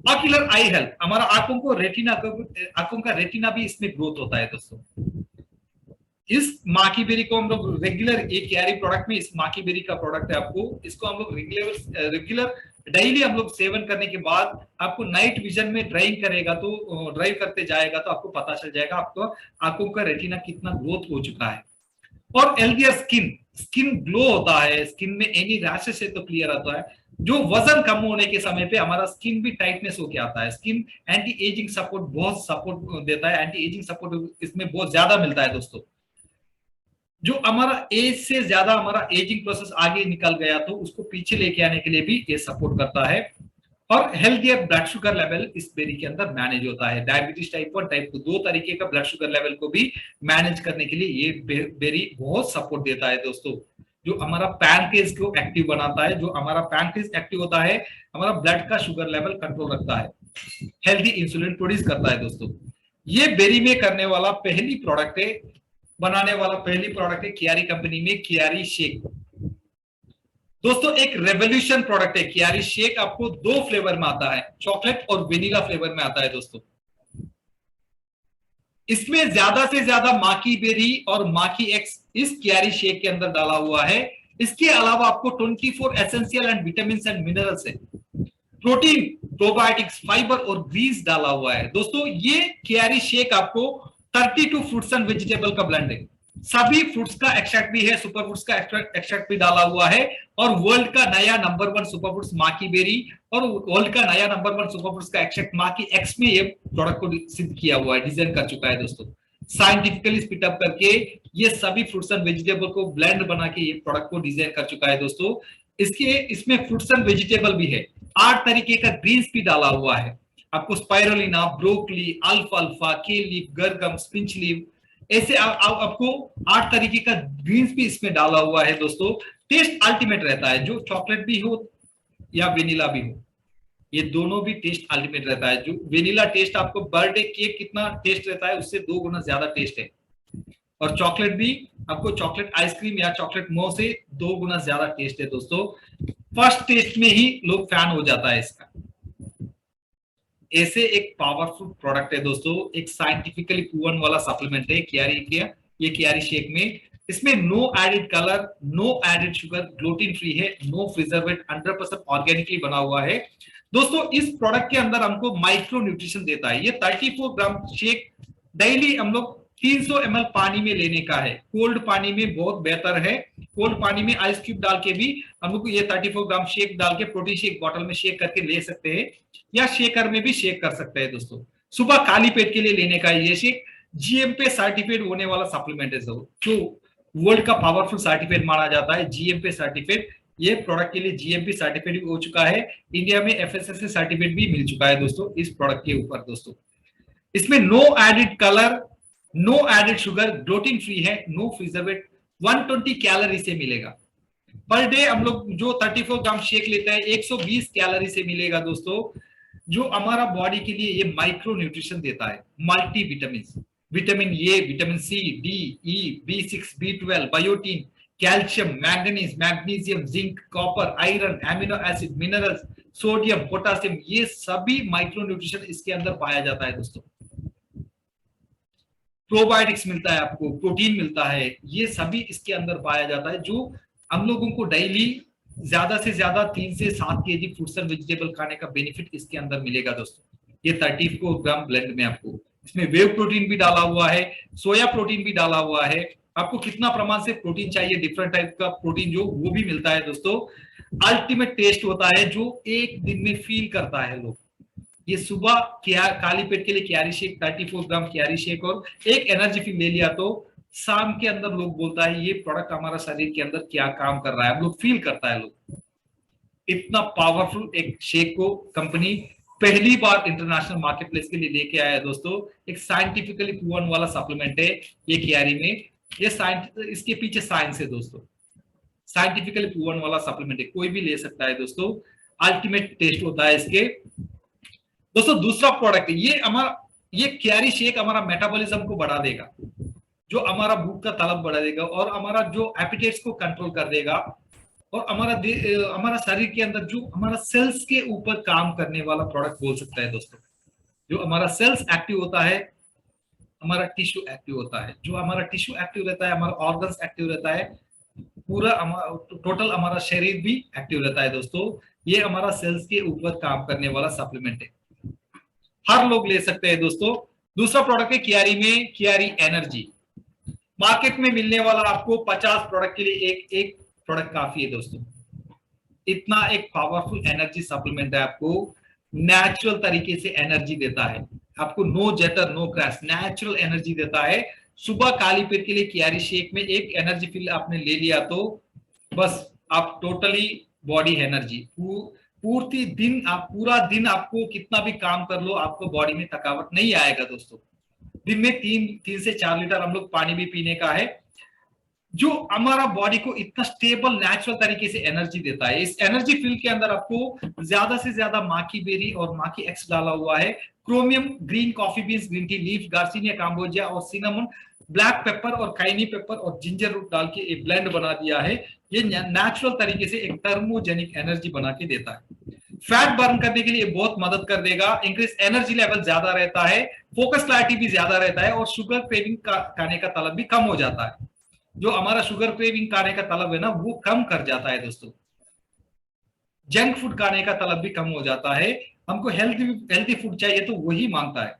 ऑक्यूलर आई हेल्थ, हमारा आंखों का रेटिना भी इसमें ग्रोथ होता है दोस्तों। इस माँ की बेरी को हम लोग रेगुलर, एक क्यारी प्रोडक्ट में इस माँ की बेरी का प्रोडक्ट है आपको, इसको हम लोग रेगुलर डेली हम लोग सेवन करने के बाद आपको नाइट विजन में ड्राइव करते जाएगा तो आपको पता चल जाएगा आपको आंखों का रेटिना कितना ग्रोथ हो चुका है। और हेल्थियर स्किन ग्लो होता है, स्किन में एनी रैशेस है तो क्लियर आता है। जो वजन कम होने के समय पे हमारा स्किन भी टाइटनेस होके आता है। स्किन एंटी एजिंग सपोर्ट बहुत सपोर्ट देता है, एंटी एजिंग सपोर्ट इसमें बहुत ज्यादा मिलता है दोस्तों। जो हमारा एज से ज्यादा हमारा एजिंग प्रोसेस आगे निकल गया तो उसको पीछे लेके आने के लिए भी ये सपोर्ट करता है। और हेल्थियर ब्लड शुगर लेवल इस बेरी के अंदर मैनेज होता है। डायबिटीज टाइप 1 टाइप 2 दो तरीके का ब्लड शुगर लेवल को भी मैनेज करने के लिए ये बेरी बहुत सपोर्ट देता है दोस्तों। जो हमारा पैनक्रियाज को एक्टिव बनाता है, जो हमारा पैनक्रियाज एक्टिव होता है, हमारा ब्लड का शुगर लेवल कंट्रोल रखता है, हेल्दी इंसुलिन प्रोड्यूस करता है दोस्तों। ये बेरी में करने वाला पहली प्रोडक्ट है, बनाने वाला पहली प्रोडक्ट है क्यारी कंपनी में क्यारी शेक। दोस्तों एक रेवोल्यूशन प्रोडक्ट है क्यारी शेक। आपको दो फ्लेवर में आता है, चॉकलेट और वेनिला फ्लेवर में आता है दोस्तों। इसमें ज्यादा से ज्यादा माकी बेरी और माकी एक्स इस क्यारी शेक के अंदर डाला हुआ है। इसके अलावा आपको 24 essential and vitamin and minerals है, प्रोटीन, प्रोबायोटिक्स, फाइबर और ग्रीस डाला हुआ है दोस्तों। ये क्यारी शेक आपको 32 फ्रूट्स एंड वेजिटेबल का ब्लेंड है। सभी फ्रूट्स का एक्सट्रैक्ट भी है, सुपर फ्रूट्स का एक्सट्रैक्ट भी डाला हुआ है। और वर्ल्ड का नया नंबर 1 सुपर फ्रूट्स माकी बेरी और वर्ल्ड का नया नंबर 1 सुपर फ्रूट्स का एक्सट्रैक्ट माकी एक्स में ये प्रोडक्ट को सिद्ध किया हुआ है, डिजाइन कर चुका है दोस्तों। साइंटिफिकली स्पीड अप करके ये सभी फ्रूट्स एंड वेजिटेबल को ब्लेंड बना के ये प्रोडक्ट को डिजाइन कर चुका है दोस्तों। इसमें फ्रूट्स एंड वेजिटेबल भी है, 8 तरीके का ग्रीन्स भी डाला हुआ है। आपको स्पाइरुलिना, ब्रोकली, अल्फाल्फा, के लीफ, गरगम, स्पिंच लीफ, ऐसे आपको 8 तरीके का ग्रीन्स भी इसमें डाला हुआ है दोस्तों। टेस्ट अल्टीमेट रहता है, जो चॉकलेट भी हो या वेनिला भी हो, ये दोनों भी टेस्ट अल्टीमेट रहता है। जो वेनिला टेस्ट आपको बर्थडे केक कितना टेस्ट रहता है उससे 2 गुना ज्यादा टेस्ट है, और चॉकलेट भी आपको चॉकलेट आइसक्रीम या चॉकलेट मो से 2 गुना ज्यादा टेस्ट है दोस्तों। फर्स्ट टेस्ट में ही लोग फैन हो जाता है इसका। ऐसे एक पावरफुल प्रोडक्ट है दोस्तों, एक साइंटिफिकली प्रूवन वाला सप्लीमेंट है ये क्यारी शेक में। इसमें no added colour, no added sugar, gluten free है, नो प्रिजर्वेटिव, 100% ऑर्गेनिकली बना हुआ है दोस्तों। इस प्रोडक्ट के अंदर हमको माइक्रो न्यूट्रिशन देता है। ये 34 ग्राम शेक डेली हम लोग 300 ml पानी में लेने का है। कोल्ड पानी में बहुत बेहतर है, कोल्ड पानी में आइस क्यूब डाल के भी हम लोग ये 34 ग्राम शेक डाल के प्रोटीन शेक बॉटल में शेक करके ले सकते हैं, या शेकर में भी शेक कर सकते हैं दोस्तों। सुबह खाली पेट के लिए लेने का ये शेक जीएमपी सर्टिफाइड होने वाला सप्लीमेंट है जो वर्ल्ड का पावरफुल सर्टिफाइड माना जाता है, जीएमपी सर्टिफाइड। ये प्रोडक्ट के लिए जीएमपी सर्टिफाइड भी हो चुका है, इंडिया में एफएसएसए सर्टिफाइड भी मिल चुका है दोस्तों इस प्रोडक्ट के ऊपर दोस्तों। इसमें no added colour, no added sugar, gluten free है, नो प्रिजर्वेटिव, 120 कैलोरी से मिलेगा पर डे। हम लोग जो 34 ग्राम शेक लेते हैं 120 कैलोरी से मिलेगा दोस्तों, जो हमारा बॉडी के लिए ये माइक्रो न्यूट्रिशन देता है। Multi vitamin, vitamin A, vitamin C, D, E, B6, B12, biotin, calcium, manganese, magnesium, zinc, copper, iron, amino acid, minerals, sodium, potassium, ये सभी माइक्रो न्यूट्रिशन इसके अंदर पाया जाता है दोस्तों। प्रोबायोटिक्स मिलता है आपको, प्रोटीन मिलता है, ये सभी इसके अंदर पाया जाता है, जो हम लोगों को डेली ज्यादा से ज्यादा 3 से 7 केजी फ्रूट्स एंड वेजिटेबल खाने का बेनिफिट इसके अंदर मिलेगा दोस्तों। ये 34 ग्राम ब्लेंड में आपको इसमें वेव प्रोटीन भी डाला हुआ है, सोया प्रोटीन भी डाला हुआ है। आपको कितना प्रमाण से प्रोटीन चाहिए, डिफरेंट टाइप का प्रोटीन जो वो भी मिलता है दोस्तों। अल्टीमेट टेस्ट होता है जो एक दिन में फील करता है लोग। ये सुबह खाली पेट के लिए क्यारी शेक, 34 ग्राम क्यारी शेक और एक एनर्जी फील ले लिया तो शाम के अंदर लोग बोलता है ये प्रोडक्ट हमारा शरीर के अंदर क्या काम कर रहा है, लोग फील करता है। लोग इतना पावरफुल एक शेक को कंपनी पहली बार इंटरनेशनल मार्केट प्लेस के लिए लेके आया है दोस्तों। एक साइंटिफिकली प्रूवन वाला सप्लीमेंट है ये क्यारी में, ये इसके पीछे साइंस है दोस्तों, साइंटिफिकली प्रूवन वाला सप्लीमेंट है, कोई भी ले सकता है दोस्तों। अल्टीमेट टेस्ट होता है इसके दोस्तों। दूसरा प्रोडक्ट ये क्यारी शेक हमारा मेटाबॉलिज्म को बढ़ा देगा, जो हमारा भूख का तलब बढ़ा देगा और हमारा जो एपिटाइट्स को कंट्रोल कर देगा, और हमारा शरीर के अंदर जो हमारा सेल्स के ऊपर काम करने वाला प्रोडक्ट बोल सकता है दोस्तों। जो हमारा सेल्स एक्टिव होता है, हमारा टिश्यू एक्टिव होता है, जो हमारा टिश्यू एक्टिव रहता है, हमारा ऑर्गन्स एक्टिव रहता है, पूरा टोटल हमारा शरीर भी एक्टिव रहता है दोस्तों। ये हमारा सेल्स के ऊपर काम करने वाला सप्लीमेंट है, हर लोग ले सकते हैं दोस्तों। दूसरा प्रोडक्ट है क्यारी में क्यारी एनर्जी। मार्केट में मिलने वाला आपको 50 प्रोडक्ट के लिए एक एक प्रोडक्ट काफी है दोस्तों। इतना एक पावरफुल एनर्जी सप्लीमेंट है, आपको नेचुरल तरीके से एनर्जी देता है, आपको no jitter no crash, natural energy देता है। सुबह काली पेट के लिए क्यारी शेक में एक एनर्जी फील आपने ले लिया तो बस आप टोटली बॉडी एनर्जी, पूरा दिन आपको कितना भी काम कर लो आपको बॉडी में थकावट नहीं आएगा दोस्तों। दिन में 3 से 4 लीटर हम लोग पानी भी पीने का है, जो हमारा बॉडी को इतना स्टेबल नेचुरल तरीके से एनर्जी देता है। इस एनर्जी फील के अंदर आपको ज्यादा से ज्यादा माकी बेरी और माकी एक्स डाला हुआ है, chromium, green coffee beans, green tea leaf, garcinia cambogia और सिनेमन, ब्लैक पेपर और काइनी पेपर और जिंजर रूट डाल के एक ब्लेंड बना दिया है। ये नेचुरल तरीके से एक थर्मोजेनिक एनर्जी बना के देता है। फैट बर्न करने के लिए बहुत मदद कर देगा, इंक्रीज एनर्जी लेवल ज्यादा रहता है, फोकस क्लैरिटी भी ज्यादा रहता है और शुगर क्रेविंग खाने का तलब भी कम हो जाता है। जो हमारा शुगर क्रेविंग खाने का तलब है ना वो कम कर जाता है दोस्तों। जंक फूड खाने का तलब भी कम हो जाता है, हमको हेल्थी फूड चाहिए तो वही मांगता है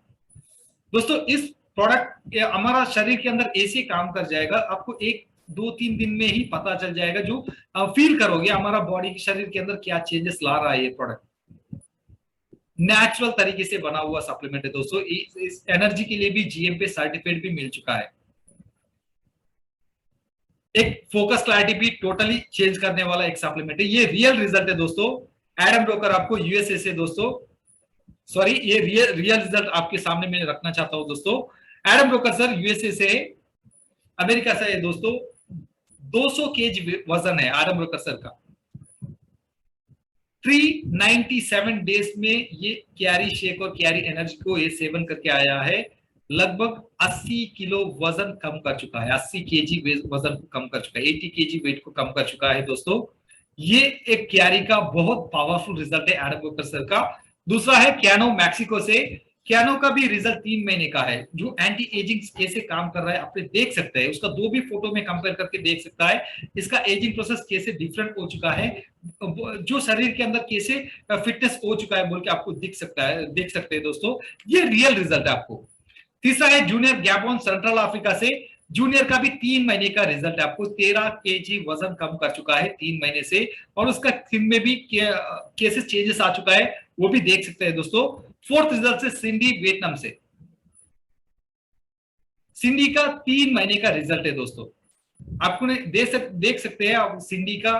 दोस्तों। इस प्रोडक्ट हमारा शरीर के अंदर ऐसे काम कर जाएगा, आपको 1-2-3 दिन में ही पता चल जाएगा, जो फील करोगे हमारा बॉडी के शरीर के अंदर क्या चेंजेस ला रहा है। ये प्रोडक्ट नेचुरल तरीके से बना हुआ सप्लीमेंट है दोस्तों। इस एनर्जी के लिए भी जीएमपी सर्टिफिकेट भी मिल चुका है। एक फोकस क्लैरिटी भी टोटली चेंज करने वाला एक सप्लीमेंट है, ये रियल रिजल्ट है दोस्तों। एडम ब्रोकर आपको यूएसए से दोस्तों, सॉरी ये रियल रिजल्ट आपके सामने मैं रखना चाहता हूं दोस्तों। एडम ब्रोकर सर यूएसए से, अमेरिका से है दोस्तों। 200 केजी वजन है एडम ब्रोकर सर का। 397 डेज में ये क्यारी शेक और क्यारी एनर्जी को ये सेवन करके आया है, लगभग 80 किलो वजन कम कर चुका है, 80 केजी वजन को कम कर चुका है, 80 केजी वेट को कम कर चुका है दोस्तों। ये एक क्यारी का बहुत पावरफुल रिजल्ट है एडम ब्रोकर सर का। दूसरा है कैनो मैक्सिको से। कैनो का भी रिजल्ट 3 महीने का है, जो एंटी एजिंग कैसे काम कर रहा है आप देख सकते हैं, उसका 2 भी फोटो में कंपेयर करके देख सकता है, इसका एजिंग प्रोसेस कैसे डिफरेंट हो चुका है, जो शरीर के अंदर कैसे फिटनेस हो चुका है बोल के आपको दिख सकता है, देख सकते हैं दोस्तों। ये रियल रिजल्ट है आपको। तीसरा है जूनियर गैबोन सेंट्रल अफ्रीका से। जूनियर का भी 3 महीने का रिजल्ट है, आपको 13 केजी वजन कम कर चुका है 3 महीने से, और उसका स्किन में भी कैसे चेंजेस आ चुका है वो भी देख सकते हैं दोस्तों। फोर्थ रिजल्ट से सिंडी वियतनाम से। सिंडी का 3 महीने का रिजल्ट है दोस्तों, आपको देख सकते हैं आप सिंडी का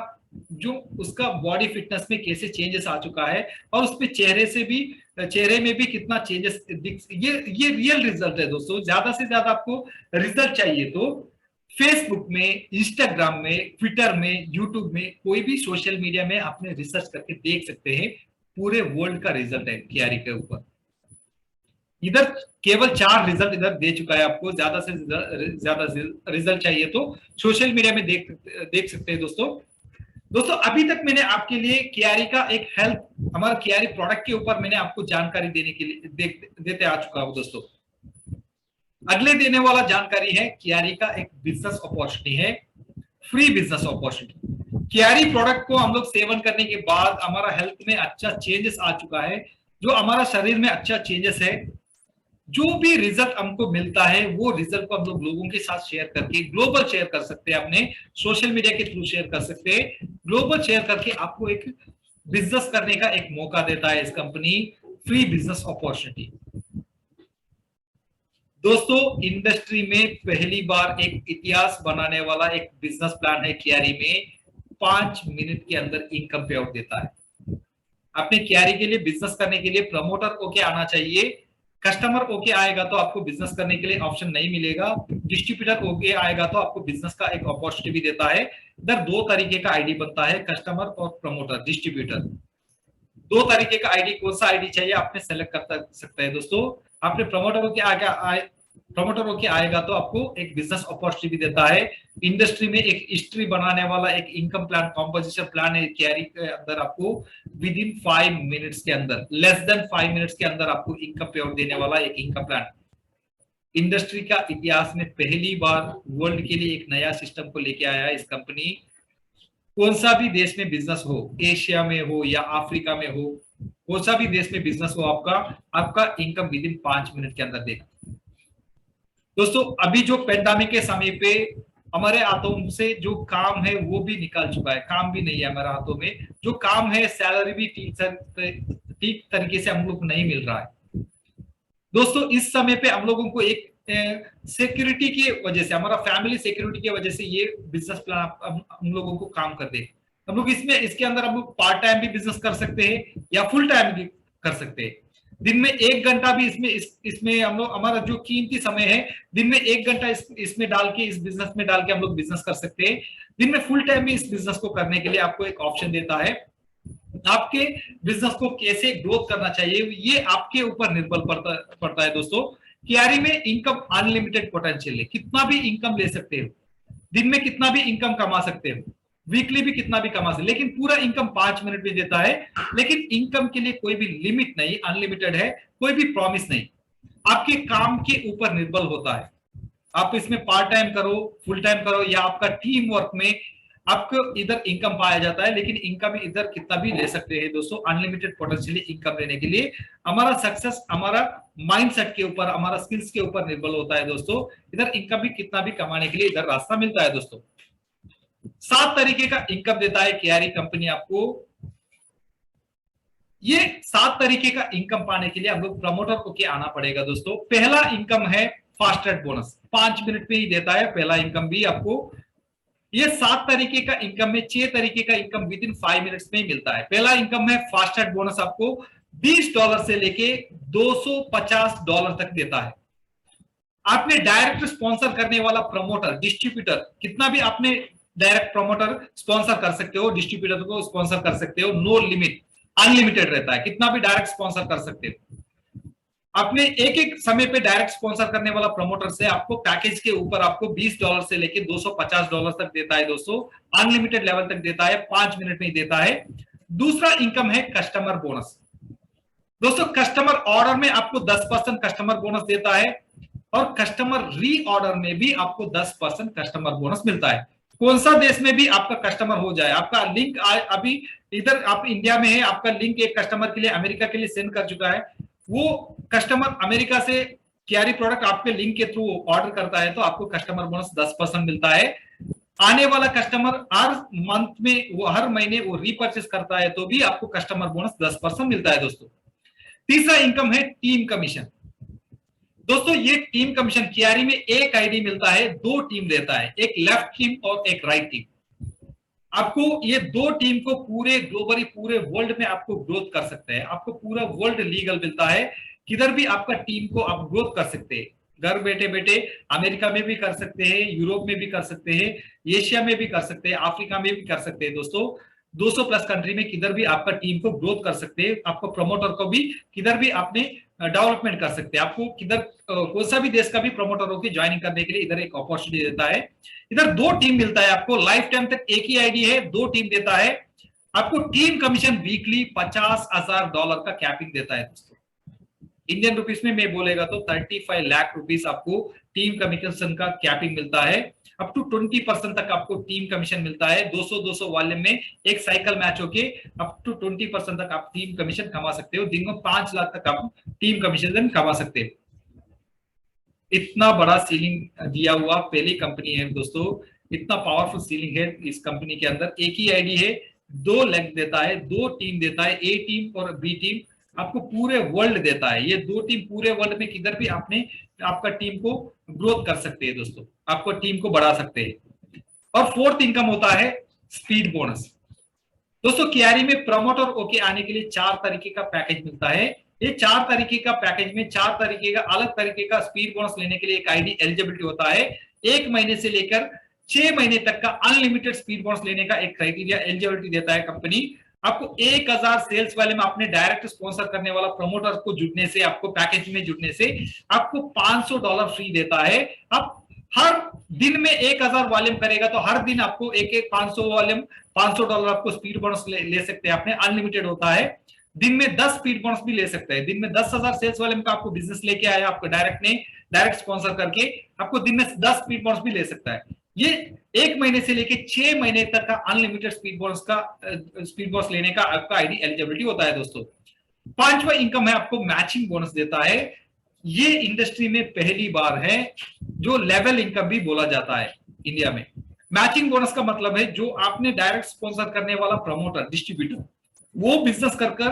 जो उसका बॉडी फिटनेस में कैसे चेंजेस आ चुका है, और उसपे चेहरे में भी कितना चेंजेस ये रियल रिजल्ट है दोस्तों। ज्यादा से ज्यादा आपको रिजल्ट चाहिए तो फेसबुक में, इंस्टाग्राम में, ट्विटर में, यूट्यूब में, कोई भी सोशल मीडिया में आपने रिसर्च करके देख सकते हैं, पूरे वर्ल्ड का रिजल्ट है क्यारी के ऊपर। इधर केवल 4 रिजल्ट इधर दे चुका है आपको, ज्यादा से ज्यादा रिजल्ट चाहिए तो सोशल मीडिया में देख सकते हैं दोस्तों। दोस्तों अभी तक मैंने आपके लिए कियारी का एक हेल्थ, हमारा कियारी प्रोडक्ट के ऊपर मैंने आपको जानकारी देने के लिए देते आ चुका हूं दोस्तों। अगले देने वाला जानकारी है कियारी का एक बिजनेस अपॉर्चुनिटी है, फ्री बिजनेस अपॉर्चुनिटी। कियारी प्रोडक्ट को हम लोग सेवन करने के बाद हमारा हेल्थ में अच्छा चेंजेस आ चुका है, जो हमारा शरीर में अच्छा चेंजेस है। जो भी रिजल्ट हमको मिलता है वो रिजल्ट को हम लोग लोगों के साथ शेयर करके ग्लोबल शेयर कर सकते हैं, अपने सोशल मीडिया के थ्रू शेयर कर सकते हैं। ग्लोबल शेयर करके आपको एक बिजनेस करने का एक मौका देता है इस कंपनी, फ्री बिजनेस अपॉर्चुनिटी। दोस्तों इंडस्ट्री में पहली बार एक इतिहास बनाने वाला एक बिजनेस प्लान है कियारी में, 5 मिनट के अंदर इनकम पे आउट देता है। अपने कियारी के लिए बिजनेस करने के लिए प्रमोटर ओके आना चाहिए, कस्टमर ओके आएगा तो आपको बिजनेस करने के लिए ऑप्शन नहीं मिलेगा, डिस्ट्रीब्यूटर ओके आएगा तो आपको बिजनेस का एक अपॉर्चुनिटी भी देता है। इधर 2 तरीके का आईडी बनता है, कस्टमर और प्रमोटर डिस्ट्रीब्यूटर। 2 तरीके का आईडी, कौन सा आईडी चाहिए आपने सेलेक्ट कर सकते हैं दोस्तों। आपने प्रमोटर होके आएगा तो आपको एक बिजनेस अपॉर्चुनिटी भी देता है। इंडस्ट्री में एक हिस्ट्री बनाने वाला एक इनकम प्लान, कॉम्पोजिशन प्लान है कियारी के अंदर। आपको विद इन 5 मिनट्स के अंदर, लेस देन 5 मिनट्स के अंदर आपको इनकम पे आउट देने वाला एक इनकम प्लान। इंडस्ट्री का इतिहास में पहली बार वर्ल्ड के लिए एक नया सिस्टम को लेके आया है इस कंपनी। कौन सा भी देश में बिजनेस हो, एशिया में हो या अफ्रीका में हो, कौन सा भी देश में बिजनेस हो, आपका इनकम विद इन 5 मिनट के अंदर देगा। दोस्तों अभी जो पेंडेमिक के समय पे हमारे हाथों से जो काम है वो भी निकल चुका है, काम भी नहीं है हमारे हाथों में। जो काम है सैलरी भी ठीक तरीके से हम लोग को नहीं मिल रहा है। दोस्तों इस समय पे हम लोगों को एक सिक्योरिटी की वजह से, हमारा फैमिली सिक्योरिटी की वजह से ये बिजनेस प्लान हम लोगों को काम कर दे। हम लोग इसके अंदर हम लोग पार्ट टाइम भी बिजनेस कर सकते हैं या फुल टाइम भी कर सकते हैं। दिन में 1 घंटा भी इसमें हम लोग, हमारा जो कीमती समय है दिन में 1 घंटा इसमें डाल के, इस बिजनेस में डाल के हम लोग बिजनेस कर सकते हैं। दिन में फुल टाइम भी इस बिजनेस को करने के लिए आपको एक ऑप्शन देता है। आपके बिजनेस को कैसे ग्रोथ करना चाहिए ये आपके ऊपर निर्भर पड़ता है दोस्तों। कियारी में इनकम अनलिमिटेड पोटेंशियल है, कितना भी इनकम ले सकते हो, दिन में कितना भी इनकम कमा सकते हो, वीकली भी कितना भी कमा सकते, लेकिन पूरा इनकम 5 मिनट में देता है। लेकिन इनकम के लिए कोई भी लिमिट नहीं, अनलिमिटेड है, कोई भी प्रॉमिस नहीं, आपके काम के ऊपर निर्भर होता है। आप इसमें पार्ट टाइम करो, फुल टाइम करो या आपका टीम वर्क में आपको इधर इनकम पाया जाता है, लेकिन इनकम इधर कितना भी ले सकते हैं दोस्तों। अनलिमिटेड पोटेंशियली इनकम लेने के लिए हमारा सक्सेस हमारा माइंडसेट के ऊपर, हमारा स्किल्स के ऊपर निर्भर होता है दोस्तों। इधर इनकम भी कितना भी कमाने के लिए इधर रास्ता मिलता है दोस्तों। 7 तरीके का इनकम देता है कियारी कंपनी आपको। ये 7 तरीके का इनकम पाने के लिए हम लोग प्रमोटर को के आना पड़ेगा दोस्तों। पहला इनकम है फास्ट ट्रैक बोनस, 5 मिनट में ही देता है पहला इनकम भी आपको। ये 7 तरीके का इनकम में 6 तरीके का इनकम विद इन 5 मिनट्स में ही मिलता है। पहला इनकम है फास्ट ट्रैक बोनस, आपको $20 से लेके $250 तक देता है। आपने डायरेक्ट स्पॉन्सर करने वाला प्रमोटर, डिस्ट्रीब्यूटर, कितना भी आपने डायरेक्ट प्रमोटर स्पॉन्सर कर सकते हो, डिस्ट्रीब्यूटर को स्पॉन्सर कर सकते हो, नो लिमिट, अनलिमिटेड रहता है, कितना भी डायरेक्ट स्पॉन्सर कर सकते हो। अपने एक समय पे डायरेक्ट स्पॉन्सर करने वाला प्रमोटर से आपको पैकेज के ऊपर आपको $20 से लेके $250 तक देता है दोस्तों, अनलिमिटेड लेवल तक देता है, 5 मिनट में ही देता है। दूसरा इनकम है कस्टमर बोनस दोस्तों। कस्टमर ऑर्डर में आपको 10% कस्टमर बोनस देता है और कस्टमर री ऑर्डर में भी आपको 10% कस्टमर बोनस मिलता है। कौन सा देश में भी आपका कस्टमर हो जाए, आपका लिंक अभी इधर आप इंडिया में है, आपका लिंक एक कस्टमर के लिए अमेरिका के लिए सेंड कर चुका है, वो कस्टमर अमेरिका से कियारी प्रोडक्ट आपके लिंक के थ्रू ऑर्डर करता है तो आपको कस्टमर बोनस 10% मिलता है। आने वाला कस्टमर हर मंथ में, वो हर महीने वो रीपर्चेस करता है तो भी आपको कस्टमर बोनस 10% मिलता है दोस्तों। तीसरा इनकम है टीम कमीशन दोस्तों। ये टीम कमीशन कियारी में एक आईडी मिलता है, 2 टीम देता है, एक लेफ्ट टीम और एक राइट टीम। आपको ये 2 टीम को पूरे ग्लोबली, पूरे वर्ल्ड में आपको ग्रोथ कर सकते हैं। आपको पूरा वर्ल्ड लीगल मिलता है, किधर भी आपका टीम को आप ग्रोथ कर सकते हैं। घर बैठे बैठे अमेरिका में भी कर सकते हैं, यूरोप में भी कर सकते हैं, एशिया में भी कर सकते हैं, अफ्रीका में भी कर सकते हैं दोस्तों। 200+ कंट्री में किधर भी आपका टीम को ग्रोथ कर सकते हैं। आपको प्रमोटर को भी किधर भी आपने डेवलपमेंट कर सकते हैं। आपको किधर कौन सा भी देश का भी प्रमोटर होकर ज्वाइनिंग करने के लिए इधर एक अपॉर्चुनिटी देता है। इधर 2 टीम मिलता है आपको, लाइफ टाइम तक एक ही आईडी है, 2 टीम देता है आपको। टीम कमीशन वीकली $50,000 का कैपिंग देता है दोस्तों। इंडियन रुपीस में मैं बोलेगा तो 35 लाख रुपीस आपको टीम कमीशन का कैपिंग मिलता है। अप टू 20% तक आपको टीम कमीशन मिलता है। 200-200 वॉल्यूम में एक साइकिल मैच होके अप टू 20% तक आप टीम कमीशन कमा सकते हो। दिन में 5 लाख तक आप टीम कमीशन कमा सकते हो। इतना बड़ा सीलिंग दिया हुआ पहली कंपनी है दोस्तों। इतना पावरफुल सीलिंग है इस कंपनी के अंदर। एक ही आईडी है, 2 लेग देता है, 2 टीम देता है, ए टीम और बी टीम आपको पूरे वर्ल्ड देता है। ये 2 टीम पूरे वर्ल्ड में किधर भी आपने आपका टीम को ग्रोथ कर सकते हैं दोस्तों, आपको टीम को बढ़ा सकते हैं। और 4th इनकम होता है स्पीड बोनस। दोस्तों कियारी में प्रमोटर होके आने के लिए 4 तरीके का पैकेज मिलता है। ये 4 तरीके का पैकेज में 4 तरीके का अलग तरीके का स्पीड बोनस लेने के लिए एक आईडी एलिजिबिलिटी होता है। 1 महीने से लेकर 6 महीने तक का अनलिमिटेड स्पीड बोनस लेने का एक क्राइटेरिया एलिजिबिलिटी देता है कंपनी। आपको 1000 सेल्स वाले में अपने डायरेक्ट स्पॉन्सर करने वाला प्रमोटर को जुड़ने से, आपको पैकेज में जुड़ने से आपको $500 फ्री देता है। आप हर दिन में 1000 वॉल्यूम करेगा तो हर दिन आपको एक 500 वॉल्यूम $500 आपको स्पीड बोनस ले सकते हैं। आपने अनलिमिटेड होता है। दिन में 10 स्पीड बोनस भी ले सकते हैं। दिन में 10,000 सेल्स वॉल्यूम का आपको बिजनेस लेके आया, आपको डायरेक्ट स्पॉन्सर करके आपको दिन में 10 स्पीड बोनस भी ले सकता है। ये 1 महीने से लेके 6 महीने तक का अनलिमिटेड स्पीड बोनस लेने का आपका आईडी एलिजिबिलिटी होता है दोस्तों। 5वां इनकम है, आपको मैचिंग बोनस देता है। ये इंडस्ट्री में पहली बार है जो लेवल इनकम भी बोला जाता है इंडिया में। मैचिंग बोनस का मतलब है जो आपने डायरेक्ट स्पॉन्सर करने वाला प्रमोटर, डिस्ट्रीब्यूटर, वो बिजनेस करता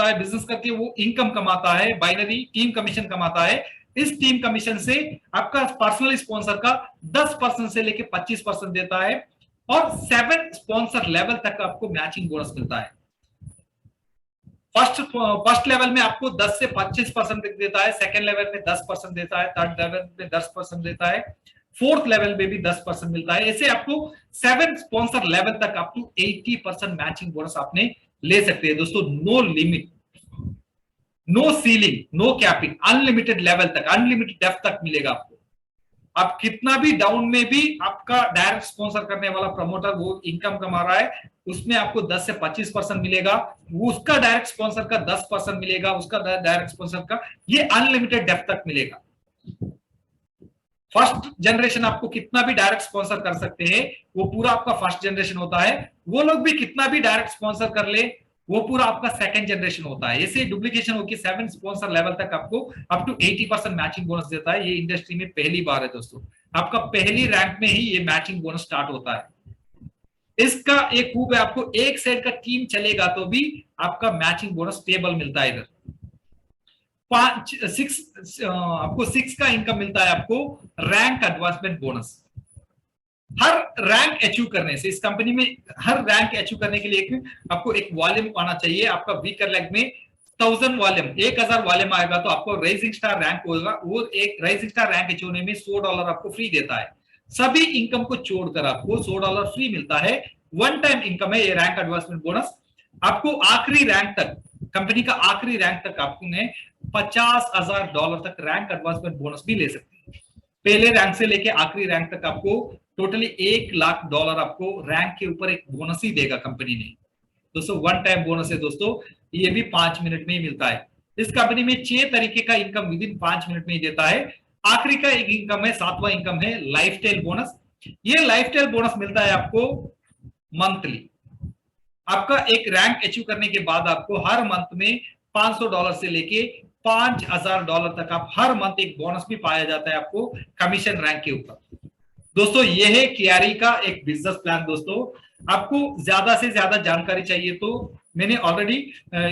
है, बिजनेस करके वो इनकम कमाता है, बाइनरी टीम कमीशन कमाता है। इस टीम कमीशन से आपका पर्सनल स्पॉन्सर का 10% से लेके 25% देता है और 7 स्पॉन्सर लेवल तक आपको मैचिंग बोनस मिलता है। फर्स्ट लेवल में आपको 10 से 25% देता है, सेकंड लेवल में 10% देता है, थर्ड लेवल में 10% देता है, 4th लेवल में भी 10% मिलता है। ऐसे आपको 7 स्पॉन्सर लेवल तक अप टू 80% मैचिंग बोनस आपने ले सकते हैं दोस्तों। No limit, no ceiling, no capping, unlimited level तक, अनलिमिटेड डेप्थ तक मिलेगा आपको। आप कितना भी डाउन में भी आपका डायरेक्ट स्पॉन्सर करने वाला प्रमोटर वो इनकम कमा रहा है, उसमें आपको 10 से 25% मिलेगा, उसका डायरेक्ट स्पॉन्सर का 10% मिलेगा, उसका डायरेक्ट स्पॉन्सर का, ये अनलिमिटेड डेप्थ तक मिलेगा। फर्स्ट जनरेशन आपको कितना भी डायरेक्ट स्पॉन्सर कर सकते हैं, वो पूरा आपका फर्स्ट जनरेशन होता है। वो लोग भी कितना भी डायरेक्ट स्पॉन्सर कर ले, वो पूरा आपका सेकंड जनरेशन होता है। ऐसे डुप्लीकेशन होकर 7 स्पॉन्सर लेवल तक आपको अप टू 80% मैचिंग बोनस देता है। ये इंडस्ट्री में पहली बार है दोस्तों, आपका पहली रैंक में ही ये मैचिंग बोनस स्टार्ट होता है। इसका एक खूब है, आपको एक साइड का टीम चलेगा तो भी आपका मैचिंग बोनस स्टेबल मिलता है। इधर 6 का इनकम मिलता है आपको रैंक एडवांसमेंट बोनस। हर रैंक अचीव करने से, इस कंपनी में हर रैंक अचीव करने के लिए आपको एक वॉल्यूम आना चाहिए। आपका वीकर लेग में 1000 वॉल्यूम, 1000 वॉल्यूम आएगा तो आपको राइजिंग स्टार रैंक होगा। वो एक राइजिंग स्टार रैंक अचीव होने में $100 आपको फ्री देता है। सभी इनकम को छोड़कर आपको $100 फ्री मिलता है। वन टाइम इनकम है ये रैंक एडवांसमेंट बोनस। आपको आखिरी रैंक तक, कंपनी का आखिरी रैंक तक आपको $50,000 तक रैंक एडवांसमेंट बोनस भी ले सकते हैं। पहले रैंक से लेके आखिरी रैंक तक आपको टोटली $1 लाख आपको रैंक के ऊपर एक बोनस ही देगा कंपनी ने दोस्तों। वन टाइम बोनस है दोस्तों, ये भी 5 मिनट में ही मिलता है। इस कंपनी में 6 तरीके का इनकम विद इन 5 मिनट में ही देता है। आखिरी का एक इनकम है, 7वां इनकम है लाइफस्टाइल बोनस। ये लाइफस्टाइल बोनस मिलता है आपको मंथली। आपका एक रैंक अचीव करने के बाद आपको हर मंथ में $500 से लेके $5000 तक आप हर मंथ एक बोनस भी पाया जाता है आपको कमीशन रैंक के ऊपर। दोस्तों ये है कियारी का एक बिजनेस प्लान। दोस्तों आपको ज्यादा से ज्यादा जानकारी चाहिए तो मैंने ऑलरेडी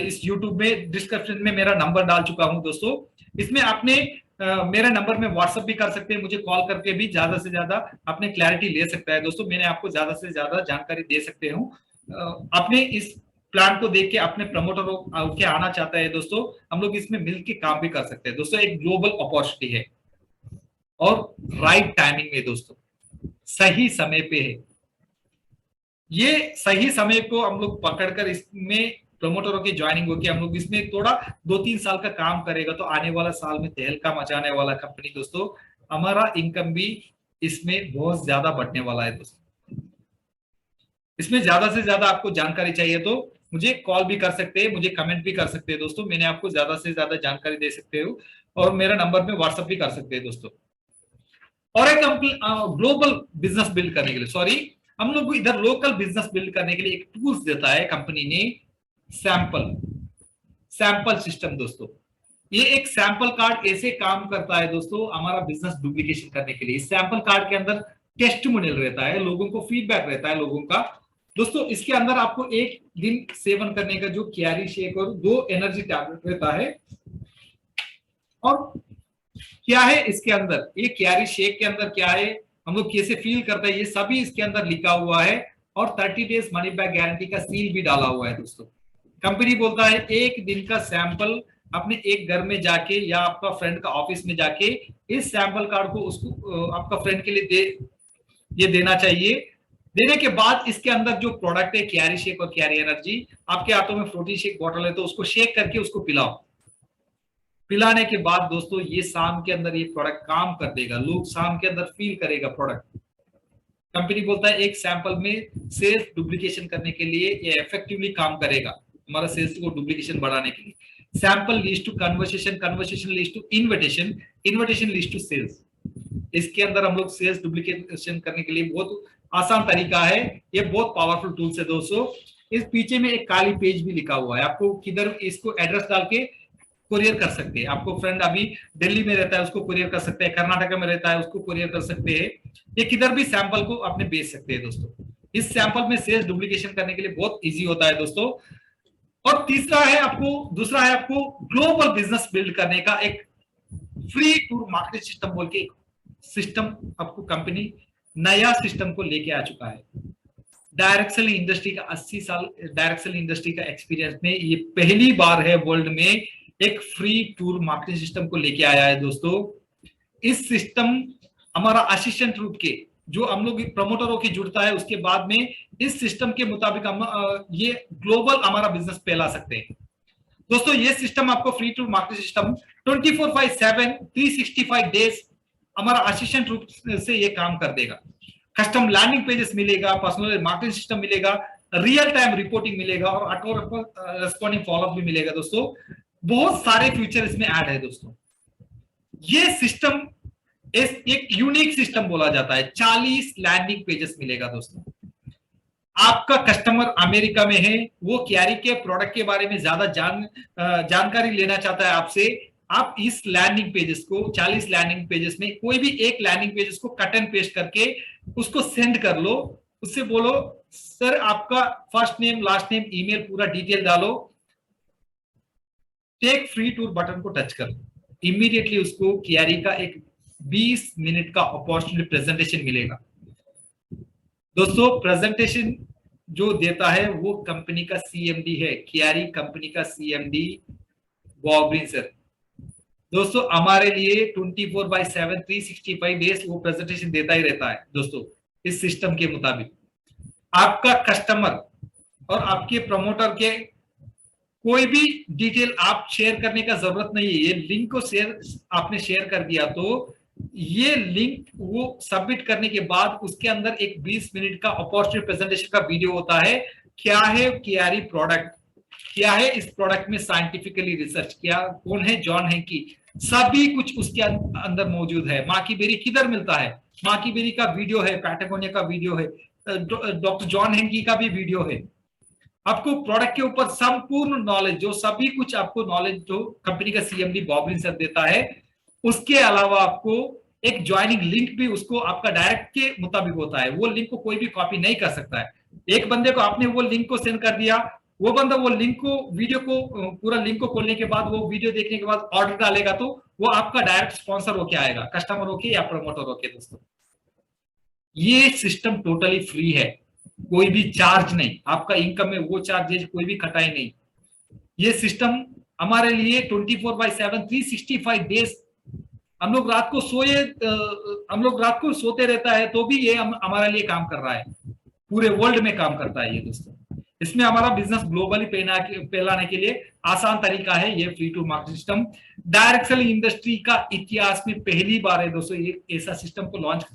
इस YouTube में डिस्क्रिप्शन में मेरा नंबर डाल चुका हूं दोस्तों। इसमें आपने मेरे नंबर में व्हाट्सएप भी कर सकते हैं, मुझे कॉल करके भी ज्यादा से ज्यादा अपने क्लैरिटी ले सकता है दोस्तों। मैंने आपको ज्यादा से ज्यादा जानकारी दे सकते हूँ। अपने इस प्लान को देख के अपने प्रमोटर के आना चाहता है दोस्तों, हम लोग इसमें मिलकर काम भी कर सकते हैं दोस्तों। एक ग्लोबल अपॉर्चुनिटी है और राइट टाइमिंग में दोस्तों, सही समय पे है। ये सही समय को हम लोग पकड़कर इसमें प्रमोटरों की ज्वाइनिंग होगी, हम लोग इसमें थोड़ा 2-3 साल का काम करेगा तो आने वाला साल में तहलका मचाने वाला कंपनी दोस्तों, हमारा इनकम भी इसमें बहुत ज्यादा बढ़ने वाला है दोस्तों। इसमें ज्यादा से ज्यादा आपको जानकारी चाहिए तो मुझे कॉल भी कर सकते हैं, मुझे कमेंट भी कर सकते हैं दोस्तों, मैंने आपको ज्यादा से ज्यादा जानकारी दे सकते हो और मेरा नंबर में व्हाट्सएप भी कर सकते हैं दोस्तों। और एक ग्लोबल बिजनेस बिल्ड करने के लिए, सॉरी, हम लोग इधर लोकल बिजनेस बिल्ड करने के लिए एक टूल्स देता है कंपनी ने, सैंपल सैंपल सिस्टम दोस्तों। ये एक सैंपल कार्ड ऐसे काम करता है दोस्तों हमारा बिजनेस डुप्लीकेशन करने के लिए। इस सैंपल कार्ड के अंदर टेस्टिमोनियल रहता है, लोगों को फीडबैक रहता है लोगों का दोस्तों। इसके अंदर आपको एक दिन सेवन करने का जो क्यारी शेक और 2 एनर्जी टैबलेट रहता है। और क्या है इसके अंदर, ये क्यारी शेक के अंदर क्या है, हम लोग कैसे फील करते हैं, ये सभी इसके अंदर लिखा हुआ है। और 30 डेज मनी बैक गारंटी का सील भी डाला हुआ है दोस्तों। कंपनी बोलता है एक दिन का सैंपल अपने एक घर में जाके या आपका फ्रेंड का ऑफिस में जाके इस सैंपल कार्ड को उसको आपका फ्रेंड के लिए ये देना चाहिए। देने के बाद इसके अंदर जो प्रोडक्ट है क्यारी शेक और क्यारी एनर्जी, आपके हाथों में प्रोटीन शेक बॉटल है तो उसको शेक करके उसको पिलाओ। पिलाने के बाद दोस्तों ये शाम के अंदर ये प्रोडक्ट काम कर देगा, लोग शाम के अंदर फील करेगा प्रोडक्ट। कंपनी बोलता है एक सैंपल में सेल्स डुप्लीकेशन करने के लिए ये इफेक्टिवली काम करेगा, हमारा सेल्स को डुप्लीकेशन बढ़ाने के लिए। Sample leads to conversation, conversation leads to invitation, invitation leads to sales. इसके अंदर हम लोग सेल्स डुप्लीकेशन करने के लिए बहुत आसान तरीका है, ये बहुत पावरफुल टूल्स है दोस्तों। इस पीछे में एक काली पेज भी लिखा हुआ है, आपको किधर इसको एड्रेस डाल के कुरियर कर सकते हैं। आपको फ्रेंड अभी दिल्ली में रहता है उसको कुरियर कर सकते हैं, कर्नाटक में रहता है उसको कुरियर कर सकते हैं, ये किधर भी सैंपल को आपने भेज सकते हैं दोस्तों। इस सैंपल में सेल्स डुप्लीकेशन करने के लिए बहुत इजी होता है दोस्तों। और दूसरा है आपको ग्लोबल बिजनेस बिल्ड करने का एक फ्री टूर मार्केटिंग सिस्टम बोल के सिस्टम आपको कंपनी नया सिस्टम को लेके आ चुका है। डायरेक्ट सेलिंग इंडस्ट्री का 80 साल डायरेक्ट सेलिंग इंडस्ट्री का एक्सपीरियंस में ये पहली बार है वर्ल्ड में एक फ्री टूर मार्केटिंग सिस्टम को लेके आया है दोस्तों। इस सिस्टम हमारा असिस्टेंट रूप के जो हम लोग प्रमोटरों की जुड़ता है, उसके बाद में इस सिस्टम के मुताबिक हम ये ग्लोबल हमारा बिजनेस फैला सकते हैं दोस्तों। ये सिस्टम आपको free tour marketing system 24/7 365 days हमारा असिस्टेंट रूप से ये काम कर देगा। कस्टम लैंडिंग पेजेस मिलेगा, पर्सनल मार्केटिंग सिस्टम मिलेगा, रियल टाइम रिपोर्टिंग मिलेगा और ऑटो रेस्पॉन्डिंग फॉलोअप भी मिलेगा दोस्तों। बहुत सारे फीचर इसमें ऐड है दोस्तों। ये सिस्टम एक यूनिक सिस्टम बोला जाता है। 40 लैंडिंग पेजेस मिलेगा दोस्तों। आपका कस्टमर अमेरिका में है, वो क्यारी के प्रोडक्ट के बारे में ज्यादा जानकारी लेना चाहता है आपसे, आप इस लैंडिंग पेजेस को 40 लैंडिंग पेजेस में कोई भी एक लैंडिंग पेजेस को कट एंड पेस्ट करके उसको सेंड कर लो। उससे बोलो सर आपका first name last name email पूरा डिटेल डालो, टेक फ्री टूर बटन को टच करो, इमीडिएटली उसको क्यारी का एक 20 मिनट का अपॉर्चुनिटी प्रेजेंटेशन मिलेगा दोस्तों। प्रेजेंटेशन जो देता है वो कंपनी का सीएमडी है, क्यारी कंपनी का सीएमडी बॉब ग्रीन सर दोस्तों। हमारे लिए 24/7 365 डेज वो प्रेजेंटेशन देता ही रहता है दोस्तों। इस सिस्टम के मुताबिक आपका कस्टमर और आपके प्रमोटर के कोई भी डिटेल आप शेयर करने का जरूरत नहीं है। ये लिंक को आपने शेयर कर दिया तो ये लिंक वो सबमिट करने के बाद उसके अंदर एक 20 मिनट का अपॉर्चुनिटी प्रेजेंटेशन का वीडियो होता है। क्या है क्यारी प्रोडक्ट, क्या है इस प्रोडक्ट में साइंटिफिकली रिसर्च किया, कौन है जॉन हैंकी, सभी कुछ उसके अंदर मौजूद है। माँ की बेरी किधर मिलता है, माँ की बेरी का वीडियो है, पैटागोनिया का वीडियो है, डॉक्टर जॉन हैंकी का भी वीडियो है। आपको प्रोडक्ट के ऊपर संपूर्ण नॉलेज, जो सभी कुछ आपको नॉलेज जो कंपनी का सीएमडी बॉब ग्रीन सर देता है, उसके अलावा आपको एक ज्वाइनिंग लिंक भी उसको आपका डायरेक्ट के मुताबिक होता है। वो लिंक को कोई भी कॉपी नहीं कर सकता है। एक बंदे को आपने वो लिंक को सेंड कर दिया, वो बंदा वो लिंक को वीडियो को पूरा लिंक को खोलने के बाद वो वीडियो देखने के बाद ऑर्डर डालेगा तो वो आपका डायरेक्ट स्पॉन्सर होके आएगा, कस्टमर होके या प्रमोटर होके दोस्तों। ये सिस्टम टोटली फ्री है, कोई भी चार्ज नहीं, आपका इनकम में वो चार्जेज कोई भी कटाई नहीं। ये सिस्टम हमारे लिए 24/7 365 डेज हम लोग रात को सोते रहता है तो भी ये हमारे लिए काम कर रहा है, पूरे वर्ल्ड में काम करता है ये दोस्तों। इसमें हमारा बिजनेस ग्लोबली फैलाने के लिए आसान तरीका है ये free to market system. Direct selling industry का इतिहास में पहली बार है दोस्तों ये ऐसा सिस्टम को लॉन्च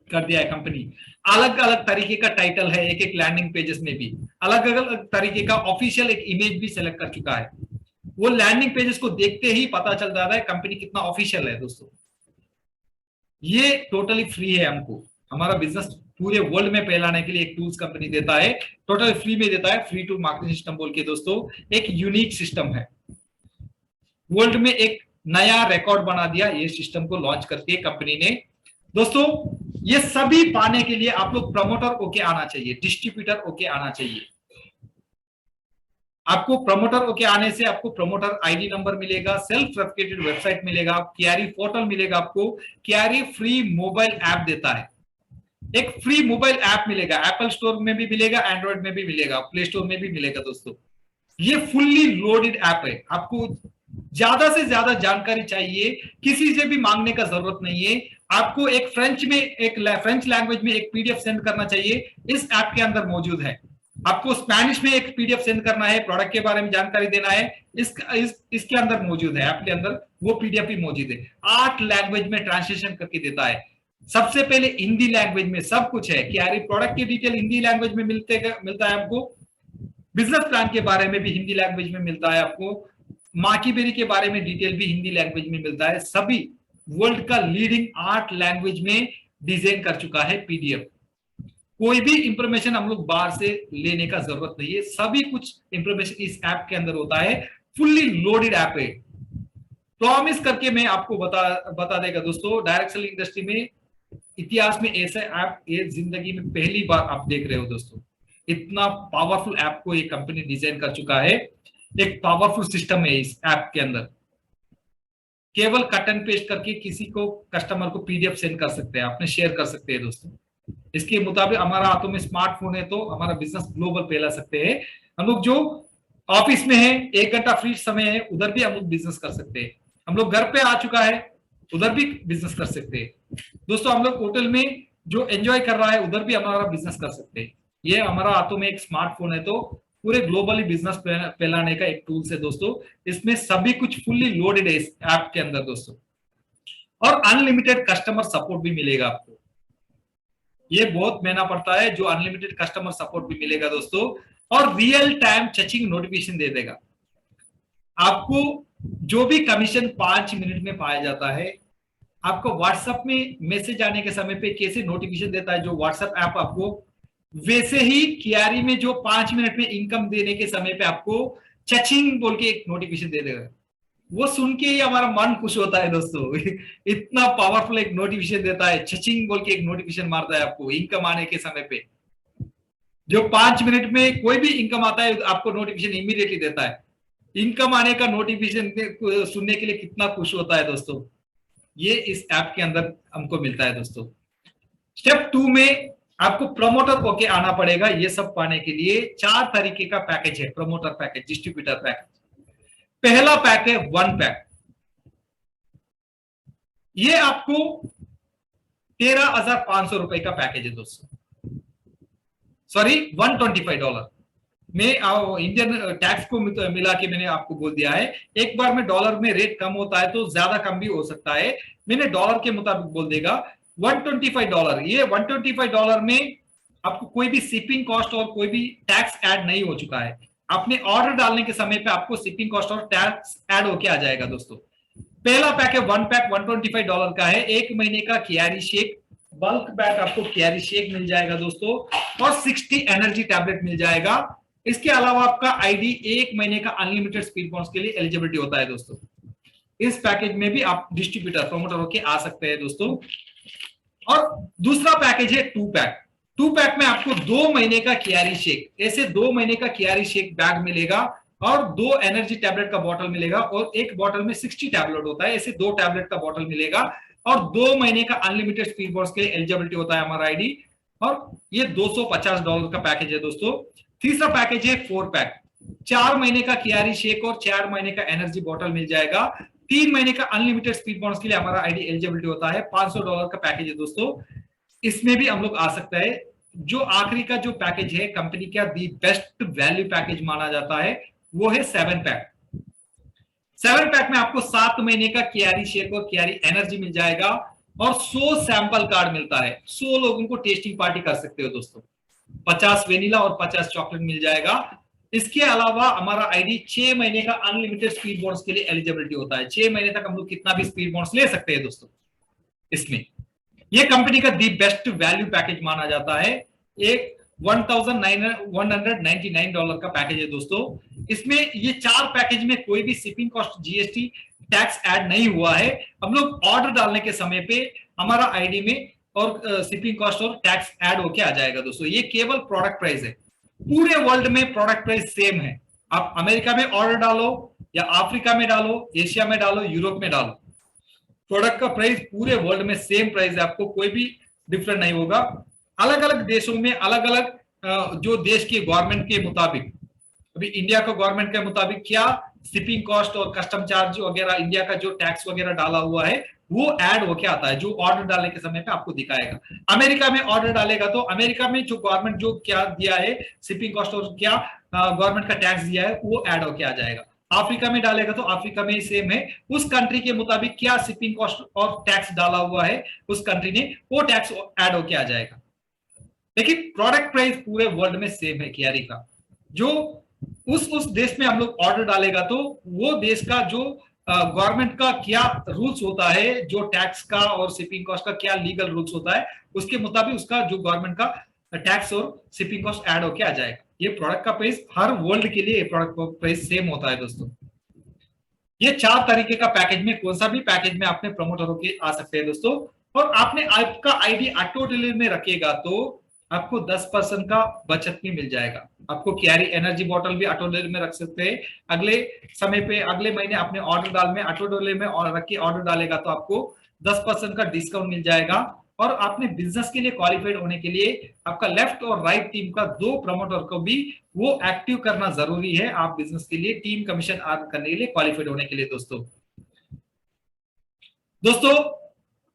कर दिया है कंपनी। अलग अलग तरीके का टाइटल है, एक एक लैंडिंग पेजेस में भी अलग अलग तरीके का ऑफिशियल एक इमेज भी सेलेक्ट कर चुका है। वो लैंडिंग पेजेस को देखते ही पता चल जाता है कंपनी कितना ऑफिशियल है दोस्तों। ये टोटली फ्री है, हमको हमारा बिजनेस पूरे वर्ल्ड में फैलाने के लिए एक टूल्स कंपनी देता है, टोटली फ्री में देता है। फ्री टू मार्केटिंग सिस्टम बोल के दोस्तों एक यूनिक सिस्टम है, वर्ल्ड में एक नया रिकॉर्ड बना दिया ये सिस्टम को लॉन्च करके कंपनी ने। दोस्तों ये सभी पाने के लिए आप लोग प्रमोटर होके आना चाहिए, डिस्ट्रीब्यूटर होके आना चाहिए। आपको प्रमोटर होके आने से आपको प्रमोटर आईडी नंबर मिलेगा, सेल्फ रेफिकेटेड वेबसाइट मिलेगा, क्यारी पोर्टल मिलेगा, आपको क्यारी फ्री मोबाइल ऐप देता है, एक फ्री मोबाइल ऐप मिलेगा, एप्पल स्टोर में भी मिलेगा, एंड्रॉइड में भी मिलेगा, प्ले स्टोर में भी मिलेगा। दोस्तों ये फुल्ली लोडेड ऐप है, आपको ज्यादा से ज्यादा जानकारी चाहिए किसी से भी मांगने का जरूरत नहीं है। आपको एक फ्रेंच लैंग्वेज में एक पीडीएफ सेंड करना चाहिए, इस ऐप के अंदर मौजूद है। आपको स्पेनिश में एक पीडीएफ सेंड करना है, प्रोडक्ट के बारे में जानकारी देना है, इसके अंदर मौजूद है, ऐप के अंदर वो पीडीएफ भी मौजूद है। 8 लैंग्वेज में ट्रांसलेशन करके देता है। सबसे पहले हिंदी लैंग्वेज में सब कुछ है कि यार प्रोडक्ट की डिटेल हिंदी लैंग्वेज में मिलता है आपको, बिजनेस प्लान के बारे में भी हिंदी लैंग्वेज में मिलता है, आपको माकी बेरी के बारे में डिटेल भी हिंदी लैंग्वेज में मिलता है। सभी वर्ल्ड का लीडिंग 8 लैंग्वेज में डिजाइन कर चुका है पीडीएफ। कोई भी इंफॉर्मेशन हम लोग बाहर से लेने का जरूरत नहीं है, सभी कुछ इंफॉर्मेशन इस ऐप के अंदर होता है। फुल्ली लोडेड ऐप है, प्रॉमिस करके मैं आपको बता देगा दोस्तों, डायरेक्ट सेलिंग इंडस्ट्री में इतिहास में ऐसा ऐप ये जिंदगी में पहली बार आप देख रहे हो दोस्तों। इतना पावरफुल ऐप को ये कंपनी डिजाइन कर चुका है, एक पावरफुल सिस्टम है इस ऐप के अंदर। केवल कट एंड पेस्ट करके किसी को कस्टमर को पीडीएफ सेंड कर सकते हैं, अपने शेयर कर सकते हैं दोस्तों। इसके मुताबिक हमारा हाथों में स्मार्टफोन है तो हमारा बिजनेस ग्लोबल फैला सकते हैं। हम लोग जो ऑफिस में है 1 घंटा फ्री समय है उधर भी हम लोग बिजनेस कर सकते हैं। हम लोग घर पे आ चुका है उधर भी बिजनेस कर सकते हैं दोस्तों। हम लोग होटल में जो एंजॉय कर रहा है उधर भी हमारा बिजनेस कर सकते हैं। ये हमारा हाथों में एक स्मार्टफोन है तो पूरे ग्लोबली बिजनेस फैलाने का एक टूल्स है दोस्तों। इसमें सभी कुछ फुल्ली लोडेड है इस ऐप के अंदर दोस्तों, और अनलिमिटेड कस्टमर सपोर्ट भी मिलेगा आपको। ये बहुत महंगा पड़ता है जो अनलिमिटेड कस्टमर सपोर्ट भी मिलेगा दोस्तों, और रियल टाइम चेकिंग नोटिफिकेशन दे देगा आपको। जो भी कमीशन 5 मिनट में पाया जाता है, आपको व्हाट्सएप में मैसेज आने के समय पे कैसे नोटिफिकेशन देता है जो व्हाट्सएप ऐप आपको, वैसे ही क्यारी में जो 5 मिनट में इनकम देने के समय पे आपको चचिंग बोल के एक नोटिफिकेशन दे देगा। वो सुन के ही हमारा मन खुश होता है दोस्तों। इतना पावरफुल एक नोटिफिकेशन देता है, चचिंग बोल के एक नोटिफिकेशन मारता है आपको इनकम आने के समय पे। जो 5 मिनट में कोई भी इनकम आता है आपको नोटिफिकेशन इमीडिएटली देता है। इनकम आने का नोटिफिकेशन सुनने के लिए कितना खुश होता है दोस्तों। ये इस ऐप के अंदर हमको मिलता है दोस्तों। स्टेप 2 में आपको प्रमोटर होके आना पड़ेगा। ये सब पाने के लिए 4 तरीके का पैकेज है, प्रमोटर पैकेज, डिस्ट्रीब्यूटर पैकेज। पहला पैक है 1 पैक, ये आपको $13,500 का पैकेज है दोस्तों, सॉरी $125 में इंडियन टैक्स को मिला के मैंने आपको बोल दिया है। एक बार में डॉलर में रेट कम होता है तो ज्यादा कम भी हो सकता है, मैंने डॉलर के मुताबिक बोल देगा $125। ये $125 में आपको कोई भी शिपिंग कॉस्ट और कोई भी टैक्स ऐड नहीं हो चुका है। आपने ऑर्डर डालने के समय पे आपको शिपिंग कॉस्ट और टैक्स ऐड होके आ जाएगा दोस्तों। पहला पैक है 1 पैक $125 का है। 1 महीने का क्यारी शेक बल्क बैग आपको क्यारी शेक मिल जाएगा दोस्तों, और 60 एनर्जी टैबलेट मिल जाएगा। इसके अलावा आपका आईडी 1 महीने का अनलिमिटेड स्पीड पॉइंट्स के लिए एलिजिबिलिटी होता है दोस्तों। इस पैकेज में भी आप डिस्ट्रीब्यूटर प्रमोटर होके आ सकते हैं दोस्तों। और दूसरा पैकेज है 2 पैक। 2 पैक में आपको 2 महीने का क्यारी शेक, ऐसे 2 महीने का क्यारी शेक बैग मिलेगा, और 2 एनर्जी टैबलेट का बॉटल मिलेगा, और एक बॉटल में 60 टैबलेट होता है, ऐसे 2 टैबलेट का बॉटल मिलेगा, और 2 महीने का अनलिमिटेड स्पीड पॉइंट्स के लिए एलिजिबिलिटी होता है हमारा आईडी, और ये $250 का पैकेज है दोस्तों। तीसरा पैकेज है 4 पैक। 4 महीने का क्यारी शेक और 4 महीने का एनर्जी बॉटल मिल जाएगा। 3 महीने का अनलिमिटेड स्पीड पॉइंट्स के लिए हमारा आईडी एलिजिबिलिटी होता है। $500 का पैकेज है दोस्तों, इसमें भी हम लोग आ सकते हैं। जो आखिरी का जो पैकेज है कंपनी का दी बेस्ट वैल्यू पैकेज माना जाता है वो है 7 पैक। 7 पैक में आपको 7 महीने का कियारी शेक और कियारी एनर्जी मिल जाएगा और 100 सैंपल कार्ड मिलता है। 100 लोगों को टेस्टिंग पार्टी कर सकते हो दोस्तों। 50 वेनिला और 50 चॉकलेट मिल जाएगा। इसके अलावा हमारा आईडी 6 महीने का अनलिमिटेड स्पीड बोनस के लिए एलिजिबिलिटी होता है। 6 महीने तक हम लोग कितना भी स्पीड बोनस ले सकते हैं दोस्तों। इसमें ये कंपनी का दी बेस्ट वैल्यू पैकेज माना जाता है। एक $1,199 का पैकेज है दोस्तों। इसमें ये 4 पैकेज में कोई भी shipping cost, GST, tax add नहीं हुआ है। हम लोग ऑर्डर डालने के समय पे हमारा आईडी में और शिपिंग कॉस्ट और टैक्स ऐड होके आ जाएगा दोस्तों। ये केवल प्रोडक्ट प्राइस है। पूरे वर्ल्ड में प्रोडक्ट प्राइस सेम है। आप अमेरिका में ऑर्डर डालो या अफ्रीका में डालो, एशिया में डालो, यूरोप में डालो, प्रोडक्ट का प्राइस पूरे वर्ल्ड में सेम प्राइस है। आपको कोई भी डिफरेंट नहीं होगा। अलग अलग देशों में अलग अलग जो देश की गवर्नमेंट के मुताबिक, अभी इंडिया का गवर्नमेंट के मुताबिक क्या शिपिंग कॉस्ट और कस्टम चार्ज वगैरह, इंडिया का जो टैक्स वगैरह डाला हुआ है वो ऐड होके आता है, जो ऑर्डर डालने के समय पे आपको दिखाएगा। अमेरिका में ऑर्डर डालेगा तो अमेरिका में जो गवर्नमेंट जो क्या दिया है शिपिंग कॉस्ट और क्या गवर्नमेंट का टैक्स दिया है वो ऐड होके आ जाएगा। अफ्रीका में डालेगा तो अफ्रीका में सेम है, उस कंट्री के मुताबिक क्या शिपिंग कॉस्ट और टैक्स डाला हुआ है उस कंट्री ने, वो टैक्स ऐड होके आ जाएगा। लेकिन प्रोडक्ट प्राइस पूरे वर्ल्ड में सेम है कियारी का। जो उस देश में हम लोग ऑर्डर डालेगा तो वो देश का जो गवर्नमेंट का क्या रूल्स होता है, जो टैक्स का और शिपिंग कॉस्ट का क्या लीगल रूल्स होता है, उसके मुताबिक उसका जो गवर्नमेंट का टैक्स और शिपिंग कॉस्ट ऐड होके आ जाएगा। ये प्रोडक्ट का प्राइस हर वर्ल्ड के लिए प्रोडक्ट प्राइस सेम होता है दोस्तों। ये 4 तरीके का पैकेज में कौन सा भी पैकेज में आपने प्रमोट होके आ सकते हैं दोस्तों। और आपने आपका आईडी ऑटो डिलीवरी में रखेगा तो आपको 10% का बचत भी मिल जाएगा। आपको कैरी एनर्जी बॉटल भी ऑटो डिलीवरी में रख सकते हैं। अगले समय पे अगले महीने अपने ऑर्डर डाल में ऑटो डिलीवरी में और रख के ऑर्डर डालेगा तो आपको 10% का डिस्काउंट मिल जाएगा। और आपने बिजनेस के लिए क्वालिफाइड होने के लिए आपका लेफ्ट और राइट टीम का 2 प्रमोटर को भी वो एक्टिव करना जरूरी है। आप बिजनेस के लिए टीम कमीशन अर्न करने के लिए क्वालिफाइड होने के लिए दोस्तों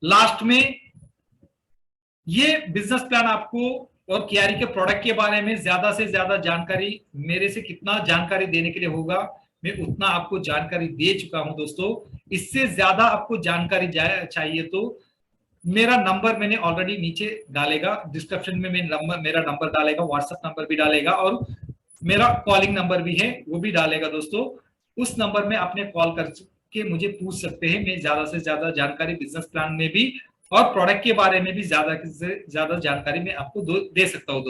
लास्ट में ये बिजनेस प्लान आपको और कियारी के प्रोडक्ट के बारे में ज्यादा से ज्यादा जानकारी मेरे से कितना जानकारी देने के लिए होगा मैं उतना आपको जानकारी दे चुका हूं दोस्तों। इससे ज्यादा आपको जानकारी चाहिए तो मेरा नंबर मैंने ऑलरेडी नीचे डालेगा, डिस्क्रिप्शन में मेरा नंबर डालेगा, व्हाट्सएप नंबर भी डालेगा और मेरा कॉलिंग नंबर भी है वो भी डालेगा दोस्तों। उस नंबर में आपने कॉल करके मुझे पूछ सकते हैं। मैं ज्यादा से ज्यादा जानकारी बिजनेस प्लान में भी और प्रोडक्ट के बारे में भी ज्यादा से ज्यादा जानकारी मैं आपको दे सकता हूं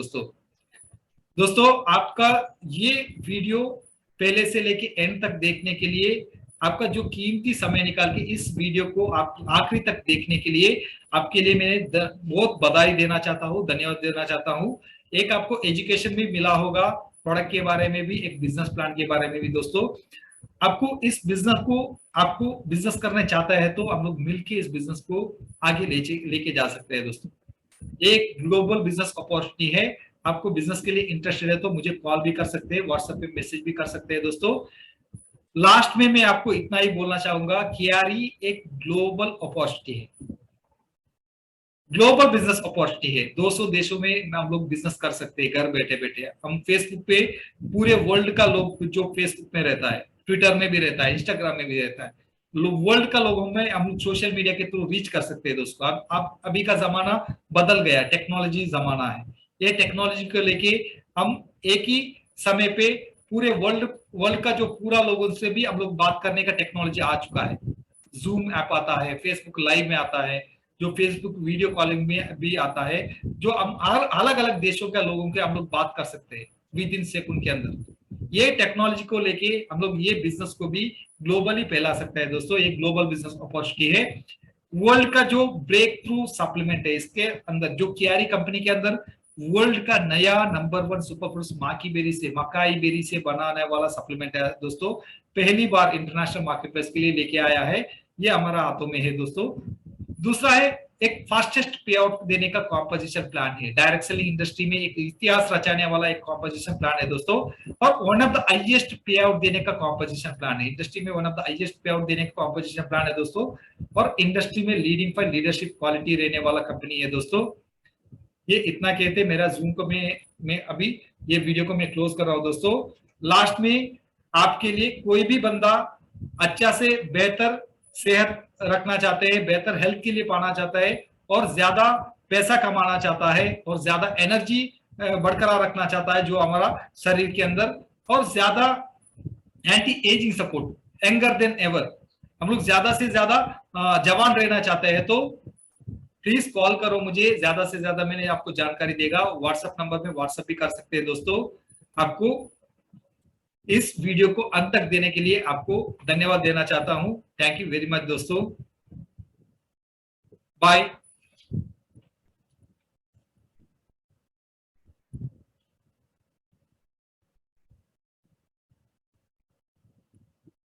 दोस्तों आपका ये वीडियो पहले से लेके एंड तक देखने के लिए, आपका जो कीमती समय निकाल के इस वीडियो को आप आखिरी तक देखने के लिए आपके लिए मैं बहुत बधाई देना चाहता हूं, धन्यवाद देना चाहता हूं। एक आपको एजुकेशन भी मिला होगा प्रोडक्ट के बारे में भी, एक बिजनेस प्लान के बारे में भी दोस्तों। आपको इस बिजनेस को आपको बिजनेस करना चाहता है तो हम लोग मिलके इस बिजनेस को आगे लेके जा सकते हैं दोस्तों। एक ग्लोबल बिजनेस अपॉर्चुनिटी है। आपको बिजनेस के लिए इंटरेस्टेड है तो मुझे कॉल भी कर सकते हैं, व्हाट्सएप पे मैसेज भी कर सकते हैं दोस्तों। लास्ट में मैं आपको इतना ही बोलना चाहूंगा, कियारी एक ग्लोबल अपॉर्चुनिटी है, ग्लोबल बिजनेस अपॉर्चुनिटी है। 200 देशों में हम लोग बिजनेस कर सकते हैं घर बैठे बैठे। हम फेसबुक पे पूरे वर्ल्ड का लोग जो फेसबुक में रहता है, ट्विटर में भी रहता है, इंस्टाग्राम में भी रहता है, वर्ल्ड का लोगों में हम सोशल मीडिया के थ्रू रीच कर सकते हैं दोस्तों। अब अभी का जमाना बदल गया, टेक्नोलॉजी जमाना है। ये टेक्नोलॉजी को लेके हम एक ही समय पे पूरे वर्ल्ड का जो पूरा लोगों से भी हम लोग बात करने का टेक्नोलॉजी आ चुका है। जूम ऐप आता है, फेसबुक लाइव में आता है, जो फेसबुक वीडियो कॉलिंग में भी आता है, जो हम अलग अलग देशों के लोगों के हम लोग बात कर सकते हैं विद इन सेकंड के अंदर। ये टेक्नोलॉजी को लेके हम लोग ये बिजनेस को भी ग्लोबली फैला सकते हैं दोस्तों। ये ग्लोबल बिजनेस अपॉर्चुनिटी है। वर्ल्ड का जो ब्रेक थ्रू सप्लीमेंट है, इसके अंदर जो कियारी कंपनी के अंदर वर्ल्ड का नया नंबर 1 सुपर फूड्स मकाई बेरी से बनाने वाला सप्लीमेंट है दोस्तों। पहली बार इंटरनेशनल मार्केट प्लेस के लिए लेके आया है, ये हमारा हाथों में है दोस्तों। दूसरा है एक फास्टेस्ट पे आउट देने का कॉम्पोजिशन प्लान है। डायरेक्ट सेलिंग इंडस्ट्री में एक इतिहास रचाने वाला एक कॉम्पोजिशन प्लान है दोस्तों। और वन ऑफ द हाईएस्ट पे आउट देने का कॉम्पोजिशन प्लान है इंडस्ट्री में, वन ऑफ द हाईएस्ट पे आउट देने का कॉम्पोजिशन प्लान है दोस्तों। और इंडस्ट्री में लीडिंग फॉर लीडरशिप क्वालिटी रहने वाला कंपनी है दोस्तों। ये इतना कहते मेरा जूम को मैं अभी ये वीडियो को मैं क्लोज कर रहा हूं दोस्तों। लास्ट में आपके लिए कोई भी बंदा अच्छा से बेहतर सेहत रखना चाहते हैं, बेहतर हेल्थ के लिए पाना चाहता है और ज्यादा पैसा कमाना चाहता है और ज्यादा एनर्जी बरकरार रखना चाहता है जो हमारा शरीर के अंदर, और ज्यादा anti ageing support, younger than ever, हम लोग ज्यादा से ज्यादा जवान रहना चाहते हैं, तो प्लीज कॉल करो मुझे, ज्यादा से ज्यादा मैंने आपको जानकारी देगा। व्हाट्सएप नंबर में व्हाट्सएप भी कर सकते हैं दोस्तों। आपको इस वीडियो को अंत तक देने के लिए आपको धन्यवाद देना चाहता हूं। थैंक यू वेरी मच दोस्तों, बाय।